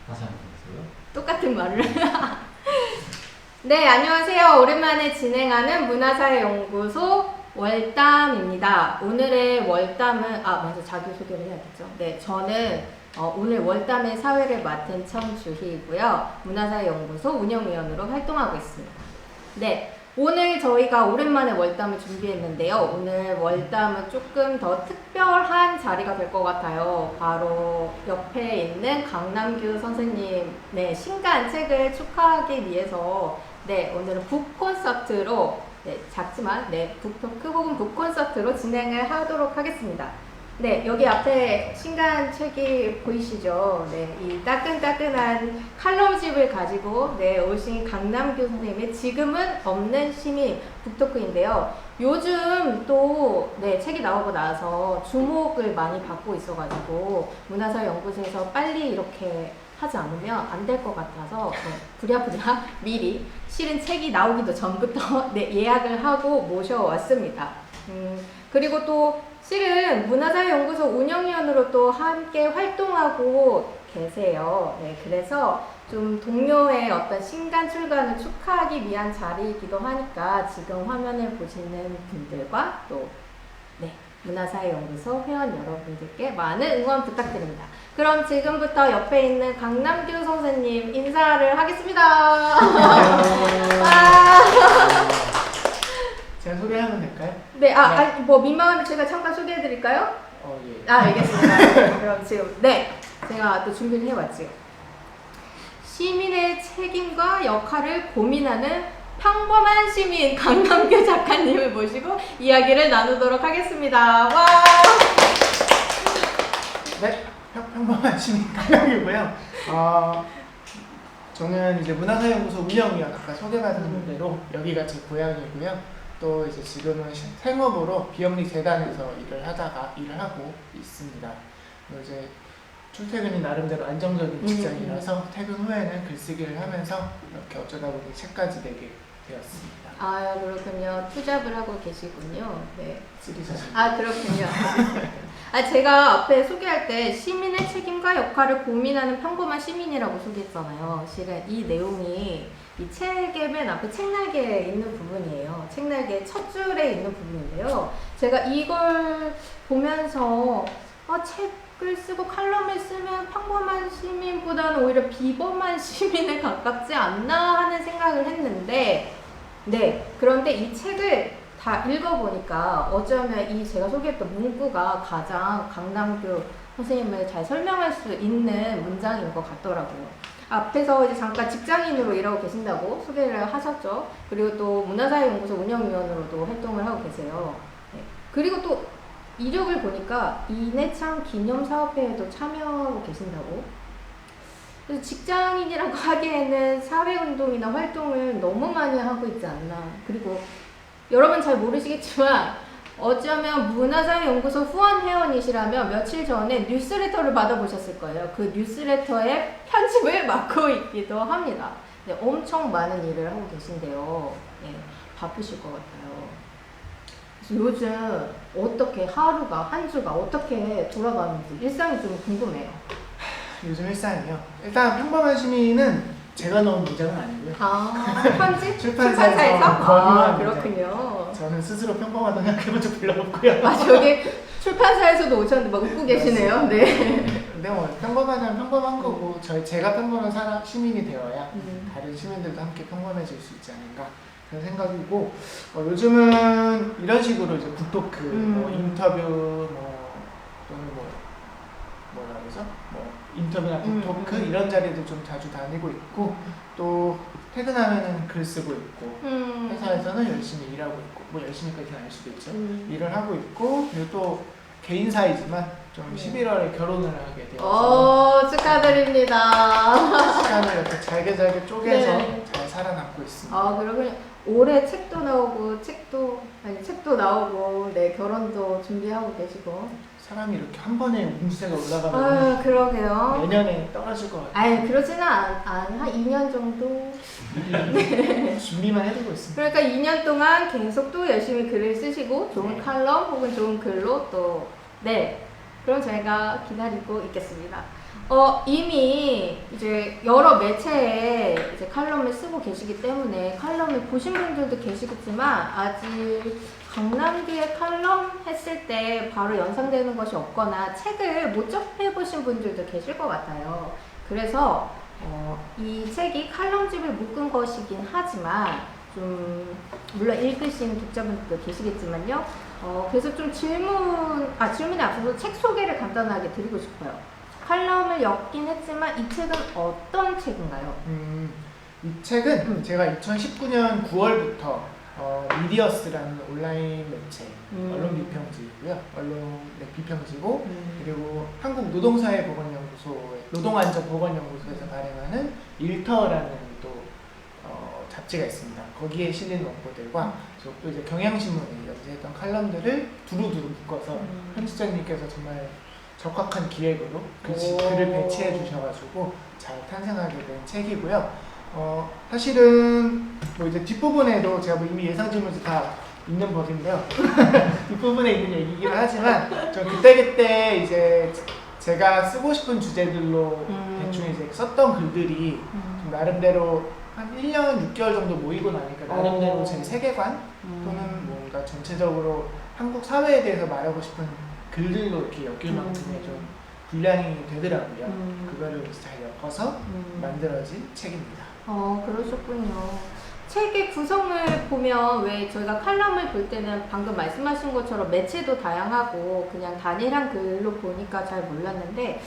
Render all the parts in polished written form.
다시 한번 해주세요. 똑같은 말을. 네, 안녕하세요. 오랜만에 진행하는 문화사회연구소 월담입니다. 오늘의 월담은, 먼저 자기소개를 해야겠죠. 네, 저는 오늘 월담의 사회를 맡은 청주희이고요. 문화사회연구소 운영위원으로 활동하고 있습니다. 네, 오늘 저희가 오랜만에 월담을 준비했는데요. 오늘 월담은 조금 더 특별한 자리가 될 것 같아요. 바로 옆에 있는 강남규 선생님의 신간 책을 축하하기 위해서 오늘은 북콘서트로 작지만 북토크 혹은 북콘서트로 진행을 하도록 하겠습니다. 여기 앞에 신간 책이 보이시죠? 이 따끈따끈한 칼럼집을 가지고 오신 강남규 선생님의 지금은 없는 시민 북토크인데요. 요즘 또 책이 나오고 나서 주목을 많이 받고 있어가지고 문화사연구소에서 빨리 이렇게 하지 않으면 안 될 것 같아서 부랴부랴 미리 실은 책이 나오기도 전부터 예약을 하고 모셔왔습니다. 그리고 또 실은 문화사회연구소 운영위원으로 또 함께 활동하고 계세요. 그래서 좀 동료의 어떤 신간 출간을 축하하기 위한 자리이기도 하니까 지금 화면을 보시는 분들과 또 문화사회연구소 회원 여러분들께 많은 응원 부탁드립니다. 그럼 지금부터 옆에 있는 강남규 선생님 인사를 하겠습니다. 제가 소개하면 될까요? 뭐 민망하면 제가 잠깐 소개해드릴까요? 예. 알겠습니다. 그럼 지금 제가 또 준비를 해왔지요. 시민의 책임과 역할을 고민하는 평범한 시민 강남규 작가님을 모시고 이야기를 나누도록 하겠습니다. 와! 네, 평범한 시민 강남규고요. 저는 이제 문화사회연구소 운영위원 아까 소개받은 대로 여기가 제 고향이고요. 또 이제 지금은 생업으로 비영리 재단에서 일을 하고 있습니다. 이제 출퇴근이 나름대로 안정적인 직장이라서 퇴근 후에는 글쓰기를 하면서 이렇게 어쩌다 보니 책까지 내게 되었습니다. 그렇군요. 투잡을 하고 계시군요. 쓰기사실. 그렇군요. 제가 앞에 소개할 때 시민의 책임과 역할을 고민하는 평범한 시민이라고 소개했잖아요. 실은 이 내용이 이 책의 맨 앞에 책날개에 있는 부분이에요. 책날개 첫 줄에 있는 부분인데요. 제가 이걸 보면서 책을 쓰고 칼럼을 쓰면 평범한 시민보다는 오히려 비범한 시민에 가깝지 않나 하는 생각을 했는데 그런데 이 책을 다 읽어보니까 어쩌면 이 제가 소개했던 문구가 가장 강남규 선생님을 잘 설명할 수 있는 문장인 것 같더라고요. 앞에서 이제 잠깐 직장인으로 일하고 계신다고 소개를 하셨죠. 그리고 또 문화사회연구소 운영위원으로도 활동을 하고 계세요. 그리고 또 이력을 보니까 이내창 기념사업회에도 참여하고 계신다고. 그래서 직장인이라고 하기에는 사회운동이나 활동을 너무 많이 하고 있지 않나. 그리고 여러분 잘 모르시겠지만 어쩌면 문화사회연구소 후원 회원이시라면 며칠 전에 뉴스레터를 받아보셨을 거예요. 그 뉴스레터의 편집을 맡고 있기도 합니다. 엄청 많은 일을 하고 계신데요. 바쁘실 것 같아요. 그래서 요즘 어떻게 한 주가 어떻게 돌아가는지 일상이 좀 궁금해요. 요즘 일상이요. 일단 평범한 시민은 제가 넣은 문장은 아니고요. 편집? 출판사에서 그렇군요. 저는 스스로 평범하다고 생각해본 적 별로 없고요. 저기 출판사에서도 오셨는데 막 웃고 계시네요. 근데 뭐 평범하면 평범한 거고 제가 평범한 시민이 되어야 다른 시민들도 함께 평범해질 수 있지 않을까 그런 생각이고 요즘은 이런 식으로 이제 북토크, 인터뷰 또는 뭐라 그러죠? 인터뷰나 북토크 이런 자리도 좀 자주 다니고 있고 또 퇴근하면은 글 쓰고 있고 회사에서는 열심히 일하고 있고 열심히까지는 아닐 수도 있죠. 일을 하고 있고 그리고 또 개인사이지만 좀 11월에 결혼을 하게 되어서 축하드립니다. 시간을 이렇게 잘게 쪼개서 잘 살아남고 있습니다. 그러면 올해 책도 나오고 책도 나오고 결혼도 준비하고 계시고. 사람이 이렇게 한 번에 운세가 올라가면 그러게요. 내년에 떨어질 것 같아요. 그러지는 한 2년 정도 준비만 해두고 있습니다. 그러니까 2년 동안 계속 또 열심히 글을 쓰시고 좋은 칼럼 혹은 좋은 글로 또 그럼 저희가 기다리고 있겠습니다. 이미 이제 여러 매체에 이제 칼럼을 쓰고 계시기 때문에 칼럼을 보신 분들도 계시겠지만 아직 강남규의 칼럼 했을 때 바로 연상되는 것이 없거나 책을 못 접해보신 분들도 계실 것 같아요. 그래서 이 책이 칼럼집을 묶은 것이긴 하지만 좀 물론 읽으신 독자분들도 계시겠지만요. 그래서 좀 질문에 앞서서 책 소개를 간단하게 드리고 싶어요. 칼럼을 엮긴 했지만 이 책은 어떤 책인가요? 이 책은 제가 2019년 9월부터 미디어스라는 온라인 매체 언론 비평지이고요. 언론 비평지고 그리고 한국 노동사회보건연구소의 노동안전보건연구소에서 발행하는 일터라는 또 잡지가 있습니다. 거기에 실린 원고들과 또 이제 경향신문에 연재했던 칼럼들을 두루두루 묶어서 편집장님께서 정말 적확한 기획으로 글을 배치해 주셔가지고 잘 탄생하게 된 책이고요. 사실은 뭐 이제 뒷부분에도 제가 뭐 이미 예상 질문에서 다 있는 법인데요. 뒷부분에 있는 얘기긴 하지만 저 그때 이제 제가 쓰고 싶은 주제들로 대충 이제 썼던 글들이 좀 나름대로 한 1년 6개월 정도 모이고 나니까 나름대로 제 세계관 또는 뭔가 전체적으로 한국 사회에 대해서 말하고 싶은 글들로 이렇게 엮일 만큼의 좀 분량이 되더라고요. 그거를 잘 엮어서 만들어진 책입니다. 그러셨군요. 책의 구성을 보면 왜 저희가 칼럼을 볼 때는 방금 말씀하신 것처럼 매체도 다양하고 그냥 단일한 글로 보니까 잘 몰랐는데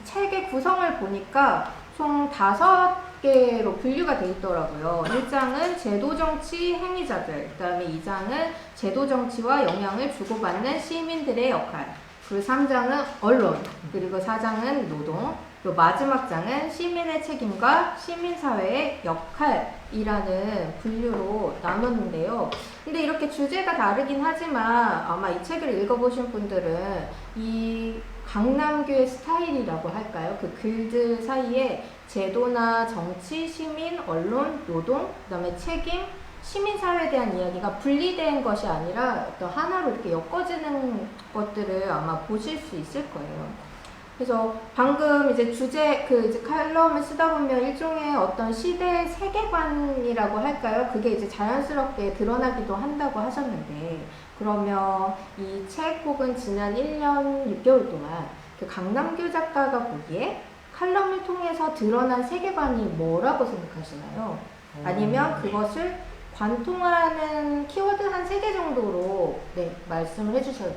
책의 구성을 보니까 총 5개로 분류가 되어 있더라고요. 1장은 제도정치 행위자들, 그 다음에 2장은 제도정치와 영향을 주고받는 시민들의 역할, 그리고 3장은 언론, 그리고 4장은 노동, 그리고 마지막 장은 시민의 책임과 시민사회의 역할이라는 분류로 나눴는데요. 근데 이렇게 주제가 다르긴 하지만 아마 이 책을 읽어보신 분들은 이 강남규의 스타일이라고 할까요? 그 글들 사이에 제도나 정치, 시민, 언론, 노동, 그 다음에 책임, 시민사회에 대한 이야기가 분리된 것이 아니라 어떤 하나로 이렇게 엮어지는 것들을 아마 보실 수 있을 거예요. 그래서 방금 이제 이제 칼럼을 쓰다 보면 일종의 어떤 시대 세계관이라고 할까요? 그게 이제 자연스럽게 드러나기도 한다고 하셨는데, 그러면 이 책 혹은 지난 1년 6개월 동안 그 강남규 작가가 보기에 칼럼을 통해서 드러난 세계관이 뭐라고 생각하시나요? 아니면 그것을 관통하는 키워드 한 3개 정도로 말씀을 해주셔도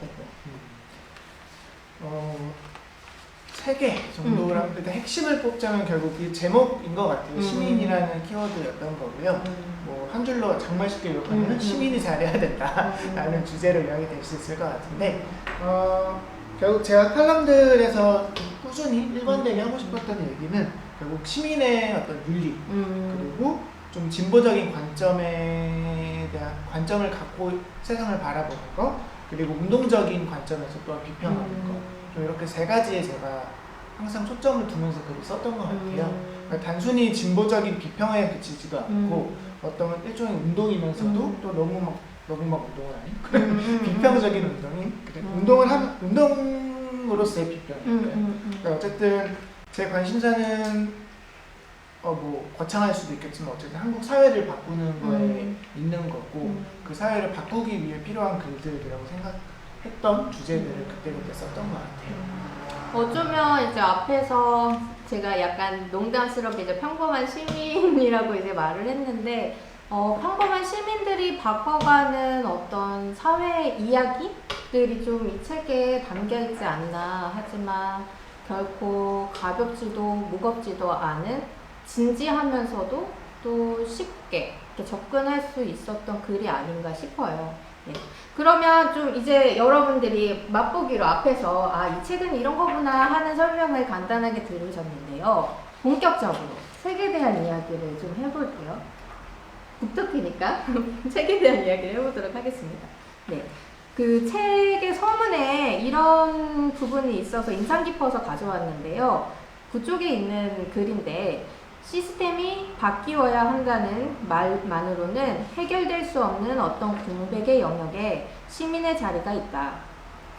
되고요. 3개 정도로 하면 일단 핵심을 뽑자면 결국 이 제목인 것 같아요. 시민이라는 키워드였던 거고요. 뭐 한 줄로 정말 쉽게 요약하면 시민이 잘해야 된다라는 주제로 이야기될 수 있을 것 같은데 결국 제가 칼럼들에서 꾸준히 일관되게 하고 싶었던 얘기는 결국 시민의 어떤 윤리 그리고 좀 진보적인 관점을 갖고 세상을 바라보는 거, 그리고 운동적인 관점에서 또한 비평하는 거, 좀 이렇게 3가지에 제가 항상 초점을 두면서 글을 썼던 것 같아요. 그러니까 단순히 진보적인 비평에 그치지도 않고 어떤 일종의 운동이면서도 또 너무 막 운동을 아닌 비평적인 운동인 운동으로서의 비평이니까요. 그러니까 어쨌든 제 관심사는 뭐 거창할 수도 있겠지만 어쨌든 한국 사회를 바꾸는 거에 있는 거고 그 사회를 바꾸기 위해 필요한 글들이라고 생각했던 주제들을 그때 썼던 것 같아요. 어쩌면 이제 앞에서 제가 약간 농담스럽게 이제 평범한 시민이라고 이제 말을 했는데 평범한 시민들이 바꿔가는 어떤 사회 이야기들이 좀 이 책에 담겨 있지 않나. 하지만 결코 가볍지도 무겁지도 않은 진지하면서도 또 쉽게 이렇게 접근할 수 있었던 글이 아닌가 싶어요. 네. 그러면 좀 이제 여러분들이 맛보기로 앞에서 이 책은 이런 거구나 하는 설명을 간단하게 들으셨는데요. 본격적으로 책에 대한 이야기를 좀 해볼게요. 북토피니까 책에 대한 이야기를 해보도록 하겠습니다. 네. 그 책의 서문에 이런 부분이 있어서 인상 깊어서 가져왔는데요. 그쪽에 있는 글인데, 시스템이 바뀌어야 한다는 말만으로는 해결될 수 없는 어떤 공백의 영역에 시민의 자리가 있다.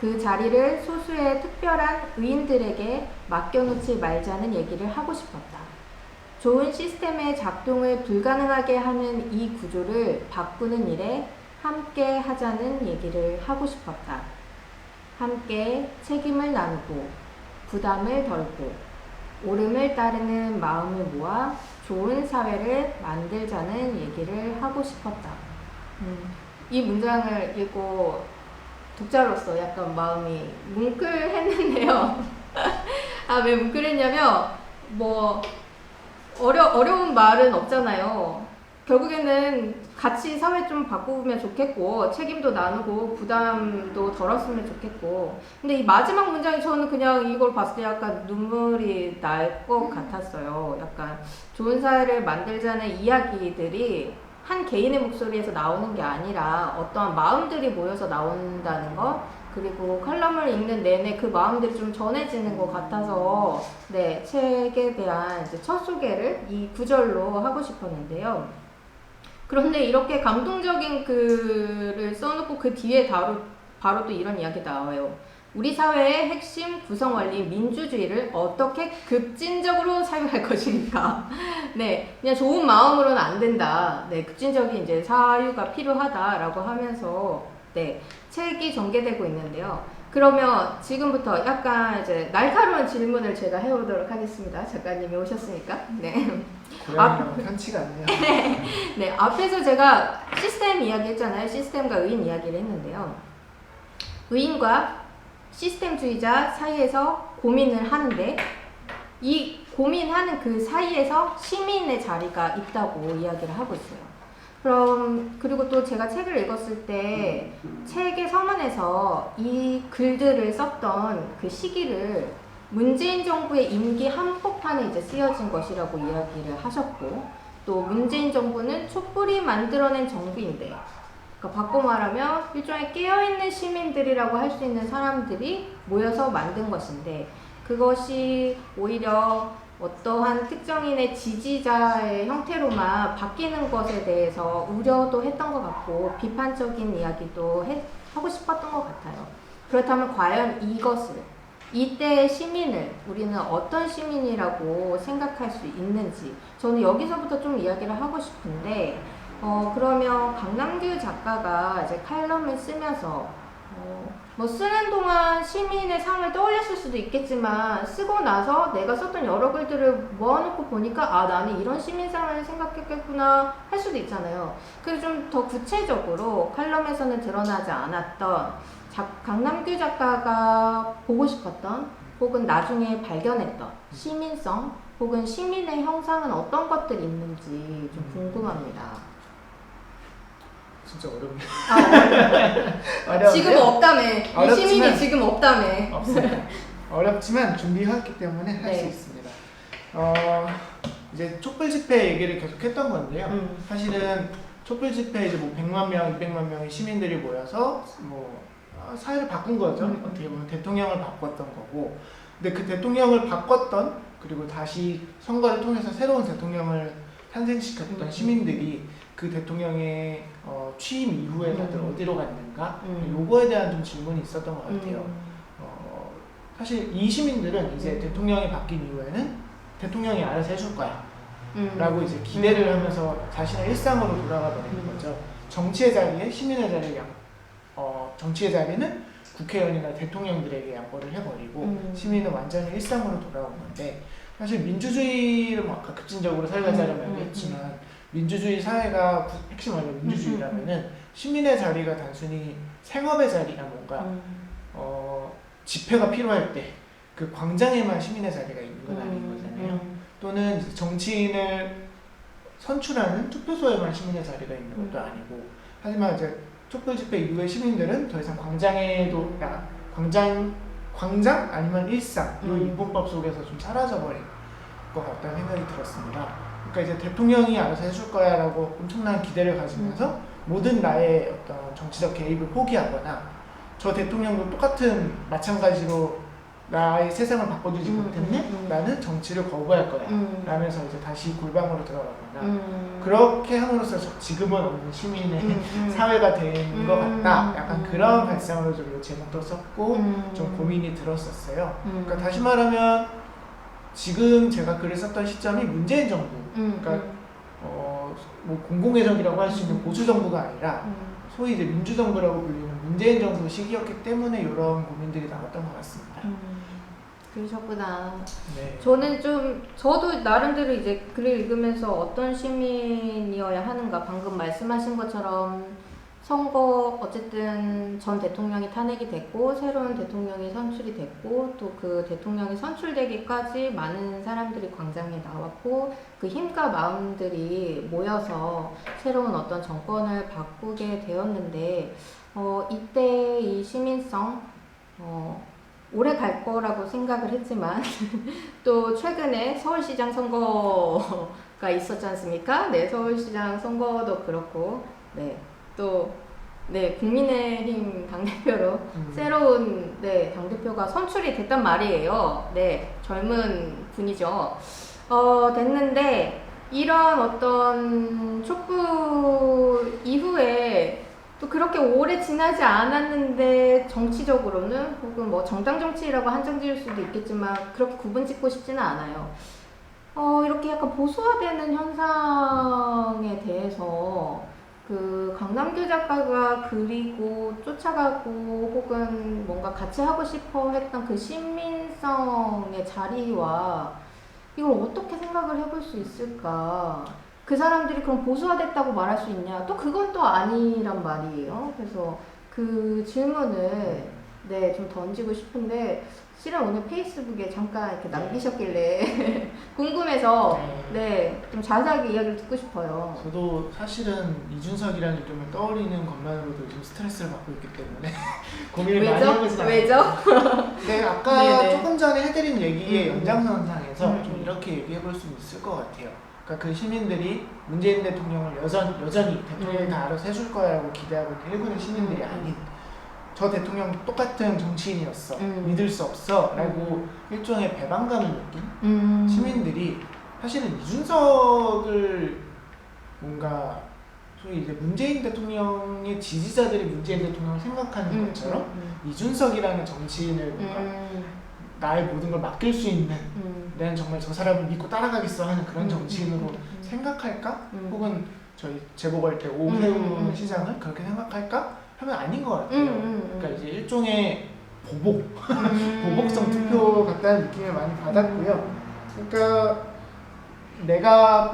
그 자리를 소수의 특별한 의인들에게 맡겨놓지 말자는 얘기를 하고 싶었다. 좋은 시스템의 작동을 불가능하게 하는 이 구조를 바꾸는 일에 함께 하자는 얘기를 하고 싶었다. 함께 책임을 나누고 부담을 덜고 옳음을 따르는 마음을 모아 좋은 사회를 만들자는 얘기를 하고 싶었다. 이 문장을 읽고 독자로서 약간 마음이 뭉클했는데요. 아, 왜 뭉클했냐면 뭐 어려운 말은 없잖아요. 결국에는 같이 사회 좀 바꾸면 좋겠고 책임도 나누고 부담도 덜었으면 좋겠고, 근데 이 마지막 문장이 저는 그냥 이걸 봤을 때 약간 눈물이 날 것 같았어요. 약간 좋은 사회를 만들자는 이야기들이 한 개인의 목소리에서 나오는 게 아니라 어떠한 마음들이 모여서 나온다는 것, 그리고 칼럼을 읽는 내내 그 마음들이 좀 전해지는 것 같아서 네, 책에 대한 이제 첫 소개를 이 구절로 하고 싶었는데요. 그런데 이렇게 감동적인 글을 써놓고 그 뒤에 바로 또 이런 이야기 나와요. 우리 사회의 핵심 구성 원리 민주주의를 어떻게 급진적으로 사유할 것입니까? 네, 그냥 좋은 마음으로는 안 된다. 네, 급진적인 이제 사유가 필요하다라고 하면서 네, 책이 전개되고 있는데요. 그러면 지금부터 약간 이제 날카로운 질문을 제가 해보도록 하겠습니다. 작가님이 오셨으니까. 네. 고양이랑 편치가 않네요. 네, 앞에서 제가 시스템 이야기 했잖아요. 시스템과 의인 이야기를 했는데요. 의인과 시스템주의자 사이에서 고민을 하는데 이 고민하는 그 사이에서 시민의 자리가 있다고 이야기를 하고 있어요. 그리고 또 제가 책을 읽었을 때 책의 서문에서 이 글들을 썼던 그 시기를 문재인 정부의 임기 한복판에 이제 쓰여진 것이라고 이야기를 하셨고, 또 문재인 정부는 촛불이 만들어낸 정부인데, 그러니까 바꿔 말하면 일종의 깨어있는 시민들이라고 할 수 있는 사람들이 모여서 만든 것인데, 그것이 오히려 어떠한 특정인의 지지자의 형태로만 바뀌는 것에 대해서 우려도 했던 것 같고 비판적인 이야기도 하고 싶었던 것 같아요. 그렇다면 과연 이때의 시민을 우리는 어떤 시민이라고 생각할 수 있는지, 저는 여기서부터 좀 이야기를 하고 싶은데, 그러면 강남규 작가가 이제 칼럼을 쓰면서 뭐 쓰는 동안 시민의 삶을 떠올렸을 수도 있겠지만 쓰고 나서 내가 썼던 여러 글들을 모아놓고 보니까 아, 나는 이런 시민 삶을 생각했겠구나 할 수도 있잖아요. 그래서 좀 더 구체적으로 칼럼에서는 드러나지 않았던 강남규 작가가 보고 싶었던 혹은 나중에 발견했던 시민성 혹은 시민의 형상은 어떤 것들이 있는지 좀 궁금합니다. 진짜 어렵네요. 아, 지금 없다며. 이 시민이 지금 없다며. 없습니다. 어렵지만 준비했기 때문에 할 수 네. 있습니다. 이제 촛불 집회 얘기를 계속 했던 건데요. 사실은 촛불 집회 이제 뭐 100만 명, 200만 명의 시민들이 모여서 뭐 사회를 바꾼 거죠. 어떻게 보면 대통령을 바꿨던 거고. 근데 그 대통령을 바꿨던, 그리고 다시 선거를 통해서 새로운 대통령을 탄생시켰던 시민들이 그 대통령의 취임 이후에 다들 어디로 갔는가? 요거에 대한 좀 질문이 있었던 것 같아요. 사실 이 시민들은 이제 대통령이 바뀐 이후에는 대통령이 알아서 해줄 거야 라고 이제 기대를 하면서 자신의 일상으로 돌아가 버리는 거죠. 정치의 자리에 시민의 자리에 정치의 자리는 국회의원이나 대통령들에게 양보를 해버리고 시민은 완전히 일상으로 돌아온 건데, 사실 민주주의를 뭐 아까 급진적으로 살가자라고 했지만 민주주의 사회가 핵심 원리 민주주의라면은 시민의 자리가 단순히 생업의 자리나 뭔가 집회가 필요할 때 그 광장에만 시민의 자리가 있는 건 아닌 거잖아요. 또는 정치인을 선출하는 투표소에만 시민의 자리가 있는 것도 아니고, 하지만 이제 촛불 집회 이후에 시민들은 더 이상 광장에도 광장 아니면 일상 이 인본법 속에서 좀 사라져버린 것 같다는 생각이 들었습니다. 그러니까 이제 대통령이 알아서 해줄 거야라고 엄청난 기대를 가지면서 모든 나의 어떤 정치적 개입을 포기하거나, 저 대통령도 똑같은 마찬가지로 나의 세상을 바꿔주지 못했네? 나는 정치를 거부할 거야. 라면서 이제 다시 골방으로 들어가거나 그렇게 함으로써 지금은 없는 시민의 사회가 된 것 같다. 약간 그런 발상으로 좀 제목도 썼고 좀 고민이 들었었어요. 그러니까 다시 말하면 지금 제가 글을 썼던 시점이 문재인 정부, 그러니까 뭐 공공의정이라고 할 수 있는 보수 정부가 아니라 소위 이제 민주정부라고 불리는 문재인 정부 시기였기 때문에 이런 고민들이 나왔던 것 같습니다. 그러셨구나. 네. 저도 나름대로 이제 글을 읽으면서 어떤 시민이어야 하는가, 방금 말씀하신 것처럼 선거, 어쨌든 전 대통령이 탄핵이 됐고, 새로운 대통령이 선출이 됐고, 또 그 대통령이 선출되기까지 많은 사람들이 광장에 나왔고, 그 힘과 마음들이 모여서 새로운 어떤 정권을 바꾸게 되었는데, 이때 이 시민성, 오래 갈 거라고 생각을 했지만 또 최근에 서울시장 선거가 있었지 않습니까? 네, 서울시장 선거도 그렇고, 네, 또 네, 국민의힘 당대표로 새로운 당대표가 선출이 됐단 말이에요. 네, 젊은 분이죠. 됐는데 이런 어떤 촛불 이후에 또 그렇게 오래 지나지 않았는데 정치적으로는 혹은 뭐 정당 정치라고 한정 지을 수도 있겠지만 그렇게 구분 짓고 싶지는 않아요. 이렇게 약간 보수화되는 현상에 대해서 그 강남규 작가가 그리고 쫓아가고 혹은 뭔가 같이 하고 싶어 했던 그 시민성의 자리와 이걸 어떻게 생각을 해볼 수 있을까? 그 사람들이 그럼 보수화됐다고 말할 수 있냐? 또 그건 또 아니란 말이에요. 그래서 그 질문을 좀 던지고 싶은데 실은 오늘 페이스북에 잠깐 이렇게 남기셨길래 궁금해서 좀 자세하게 이야기를 듣고 싶어요. 저도 사실은 이준석이라는 이름을 떠올리는 것만으로도 요즘 스트레스를 받고 있기 때문에 고민을 많이 해보진 않아요. 왜죠? 네, 아까 조금 전에 해드린 얘기의 연장선상에서 좀 이렇게 얘기해볼 수 있을 것 같아요. 그러니까 그 시민들이 문재인 대통령을 여전히 대통령이 다 알아서 해줄 거라고 기대하고 있는 일군의 시민들이 아닌 저 대통령 똑같은 정치인이었어 믿을 수 없어 라고 일종의 배반감을 느낀 시민들이 사실은 이준석을 뭔가 소위 이제 문재인 대통령의 지지자들이 문재인 대통령을 생각하는 것처럼 이준석이라는 정치인을 뭔가 나의 모든 걸 맡길 수 있는 나는 정말 저 사람을 믿고 따라가겠어 하는 그런 정치인으로 생각할까? 혹은 저희 재보궐 때 오세훈 시장을 그렇게 생각할까? 하면 아닌 것 같아요. 그러니까 이제 일종의 보복성 투표 같다는 느낌을 많이 받았고요. 그러니까 내가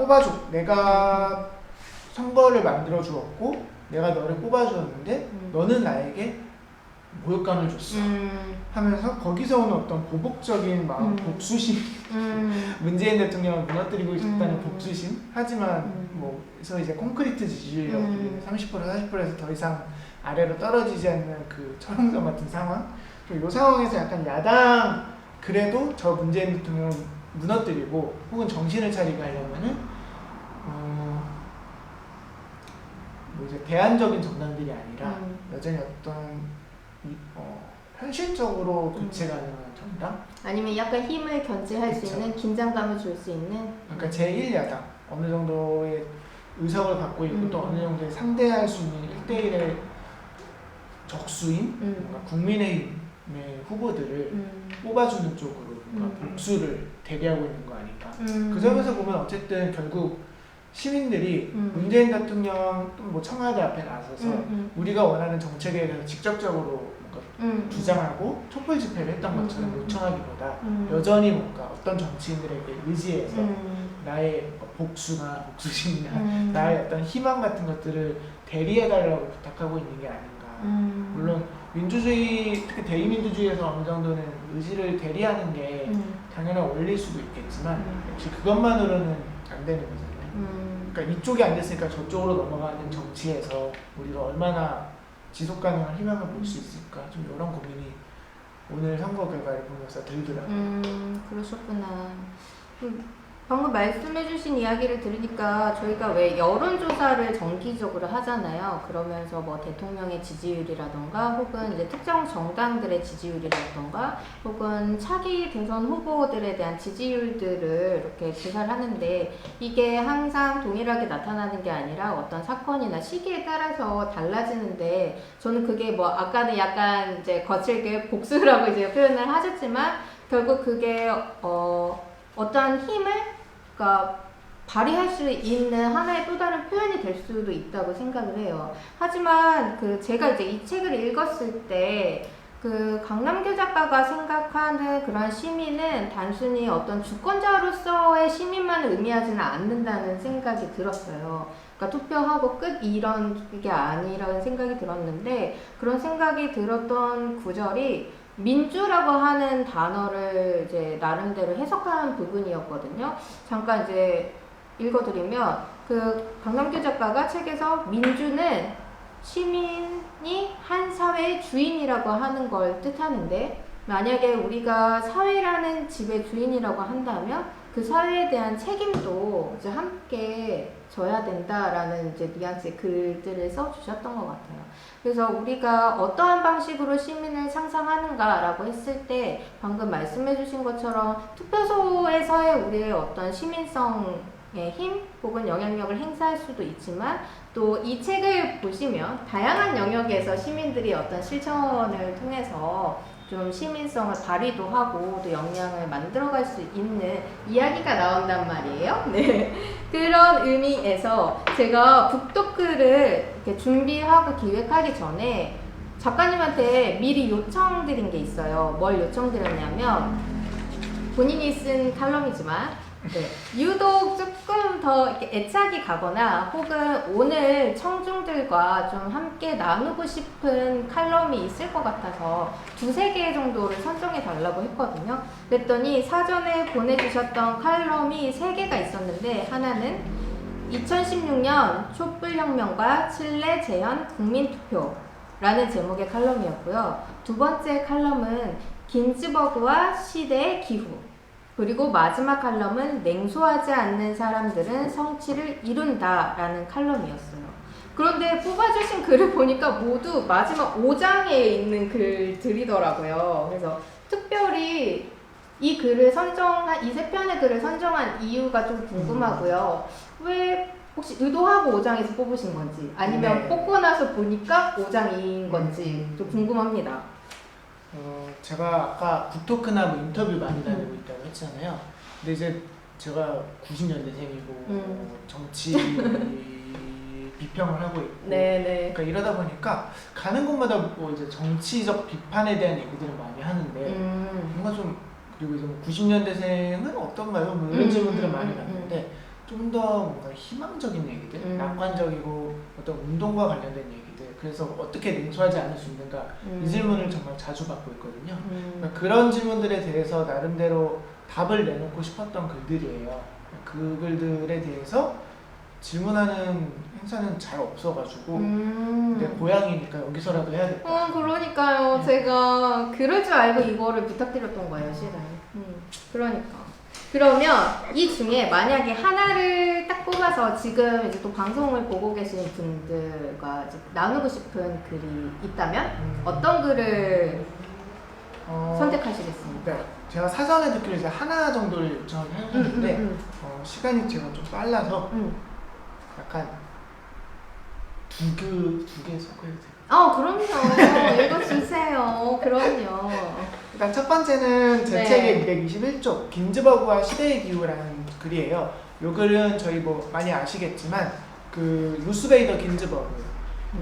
선거를 만들어 주었고 내가 너를 뽑아 주었는데 너는 나에게 모욕감을 줬어 하면서 거기서 오는 어떤 보복적인 마음, 복수심 문재인 대통령을 무너뜨리고 싶다는 복수심 하지만 뭐 그래서 이제 콘크리트 지지율이 30% 40%에서 더 이상 아래로 떨어지지 않는 그 철옹성 같은 상황. 이 상황에서 약간 야당 그래도 저 문재인 대통령을 무너뜨리고 혹은 정신을 차리게 하려면은 뭐 이제 대안적인 정당들이 아니라 여전히 어떤 현실적으로 교체 가능한 정당? 아니면 약간 힘을 견제할 그쵸. 수 있는, 긴장감을 줄 수 있는. 그러니까 제1야당 어느 정도의 의석을 갖고 있고 또 어느 정도의 상대할 수 있는 1대1의 적수인 뭔가 국민의힘의 후보들을 뽑아주는 쪽으로 뭔가 복수를 대비하고 있는 거 아닐까. 그 점에서 보면 어쨌든 결국 시민들이 문재인 대통령 또 뭐 청와대 앞에 나서서 우리가 원하는 정책에 대해서 직접적으로 뭔가 주장하고 촛불 집회를 했던 것처럼 요청하기보다 여전히 뭔가 어떤 정치인들에게 의지해서 나의 복수나 복수심이나 나의 어떤 희망 같은 것들을 대리해달라고 부탁하고 있는 게 아닌가. 물론 민주주의, 특히 대의민주주의에서 어느 정도는 의지를 대리하는 게 당연한 원리일 수도 있겠지만 역시 그것만으로는 안 되는 거잖아요. 그러니까 이쪽이 안 됐으니까 저쪽으로 넘어가는 정치에서 우리가 얼마나 지속 가능한 희망을 볼 수 있을까, 좀 이런 고민이 오늘 선거 결과를 보면서 들더라고요. 그러셨구나. 방금 말씀해주신 이야기를 들으니까 저희가 왜 여론조사를 정기적으로 하잖아요. 그러면서 뭐 대통령의 지지율이라던가 혹은 이제 특정 정당들의 지지율이라던가 혹은 차기 대선 후보들에 대한 지지율들을 이렇게 조사를 하는데 이게 항상 동일하게 나타나는 게 아니라 어떤 사건이나 시기에 따라서 달라지는데 저는 그게 뭐 아까는 약간 이제 거칠게 복수라고 이제 표현을 하셨지만 결국 그게 어떠한 힘을 그러니까 발휘할 수 있는 하나의 또 다른 표현이 될 수도 있다고 생각을 해요. 하지만 그 제가 이제 이 책을 읽었을 때 그 강남규 작가가 생각하는 그런 시민은 단순히 어떤 주권자로서의 시민만을 의미하지는 않는다는 생각이 들었어요. 그러니까 투표하고 끝 이런 게 아니라는 생각이 들었는데 그런 생각이 들었던 구절이 민주라고 하는 단어를 이제 나름대로 해석한 부분이었거든요. 잠깐 이제 읽어드리면 그 강남규 작가가 책에서 민주는 시민이 한 사회의 주인이라고 하는 걸 뜻하는데 만약에 우리가 사회라는 집의 주인이라고 한다면 그 사회에 대한 책임도 이제 함께 져야 된다라는 이제 뉘앙스의 글들을 써주셨던 것 같아요. 그래서 우리가 어떠한 방식으로 시민을 상상하는가라고 했을 때 방금 말씀해주신 것처럼 투표소에서의 우리의 어떤 시민성의 힘 혹은 영향력을 행사할 수도 있지만 또 이 책을 보시면 다양한 영역에서 시민들이 어떤 실천을 통해서 좀 시민성을 발휘도 하고 또 역량을 만들어갈 수 있는 이야기가 나온단 말이에요. 네. 그런 의미에서 제가 북토크를 이렇게 준비하고 기획하기 전에 작가님한테 미리 요청드린 게 있어요. 뭘 요청드렸냐면 본인이 쓴 칼럼이지만 네. 유독 조금 더 이렇게 애착이 가거나 혹은 오늘 청중들과 좀 함께 나누고 싶은 칼럼이 있을 것 같아서 2-3개 정도를 선정해 달라고 했거든요. 그랬더니 사전에 보내주셨던 칼럼이 3개가 있었는데 하나는 2016년 촛불혁명과 칠레 재현 국민투표라는 제목의 칼럼이었고요. 2번째 칼럼은 긴즈버그와 시대의 기후 그리고 마지막 칼럼은 냉소하지 않는 사람들은 성취를 이룬다 라는 칼럼이었어요. 그런데 뽑아주신 글을 보니까 모두 마지막 5장에 있는 글들이더라고요. 그래서 특별히 이 글을 선정한, 이 3편의 글을 선정한 이유가 좀 궁금하고요. 왜 혹시 의도하고 5장에서 뽑으신 건지 아니면 네. 뽑고 나서 보니까 5장인 건지 좀 궁금합니다. 제가 아까 북토크나 뭐 인터뷰 많이 다니고 있다고 했잖아요. 근데 이제 제가 90년대생이고 정치 비평을 하고 있고 네네. 그러니까 이러다 보니까 가는 곳마다 뭐 이제 정치적 비판에 대한 얘기들을 많이 하는데 뭔가 좀 그리고 이제 뭐 90년대생은 어떤가요? 뭐 이런 질문들을 많이 받는데 좀 더 뭔가 희망적인 얘기들, 낙관적이고 어떤 운동과 관련된 얘기들 그래서 어떻게 냉소하지 않을 수 있는가 이 질문을 정말 자주 받고 있거든요. 그러니까 그런 질문들에 대해서 나름대로 답을 내놓고 싶었던 글들이에요. 그 글들에 대해서 질문하는 행사는 잘 없어가지고 내 고향이니까 여기서라도 해야겠다. 그러니까요. 제가 그럴 줄 알고 이거를 부탁드렸던 거예요, 실은. 그러니까. 그러면 이 중에 만약에 하나를 딱 뽑아서 지금 이제 또 방송을 보고 계신 분들과 이제 나누고 싶은 글이 있다면 어떤 글을 선택하시겠습니까? 네, 제가 사전에 듣기로 이제 하나 정도를 요청을 해봤는데 시간이 제가 좀 빨라서 약간 두 개 섞어야 돼요. 그럼요. 읽어주세요. 그럼요. 일단 첫 번째는 제 네. 책의 221쪽 긴즈버그와 시대의 기후라는 글이에요. 요 글은 저희 뭐 많이 아시겠지만 그 루스베이더 긴즈버그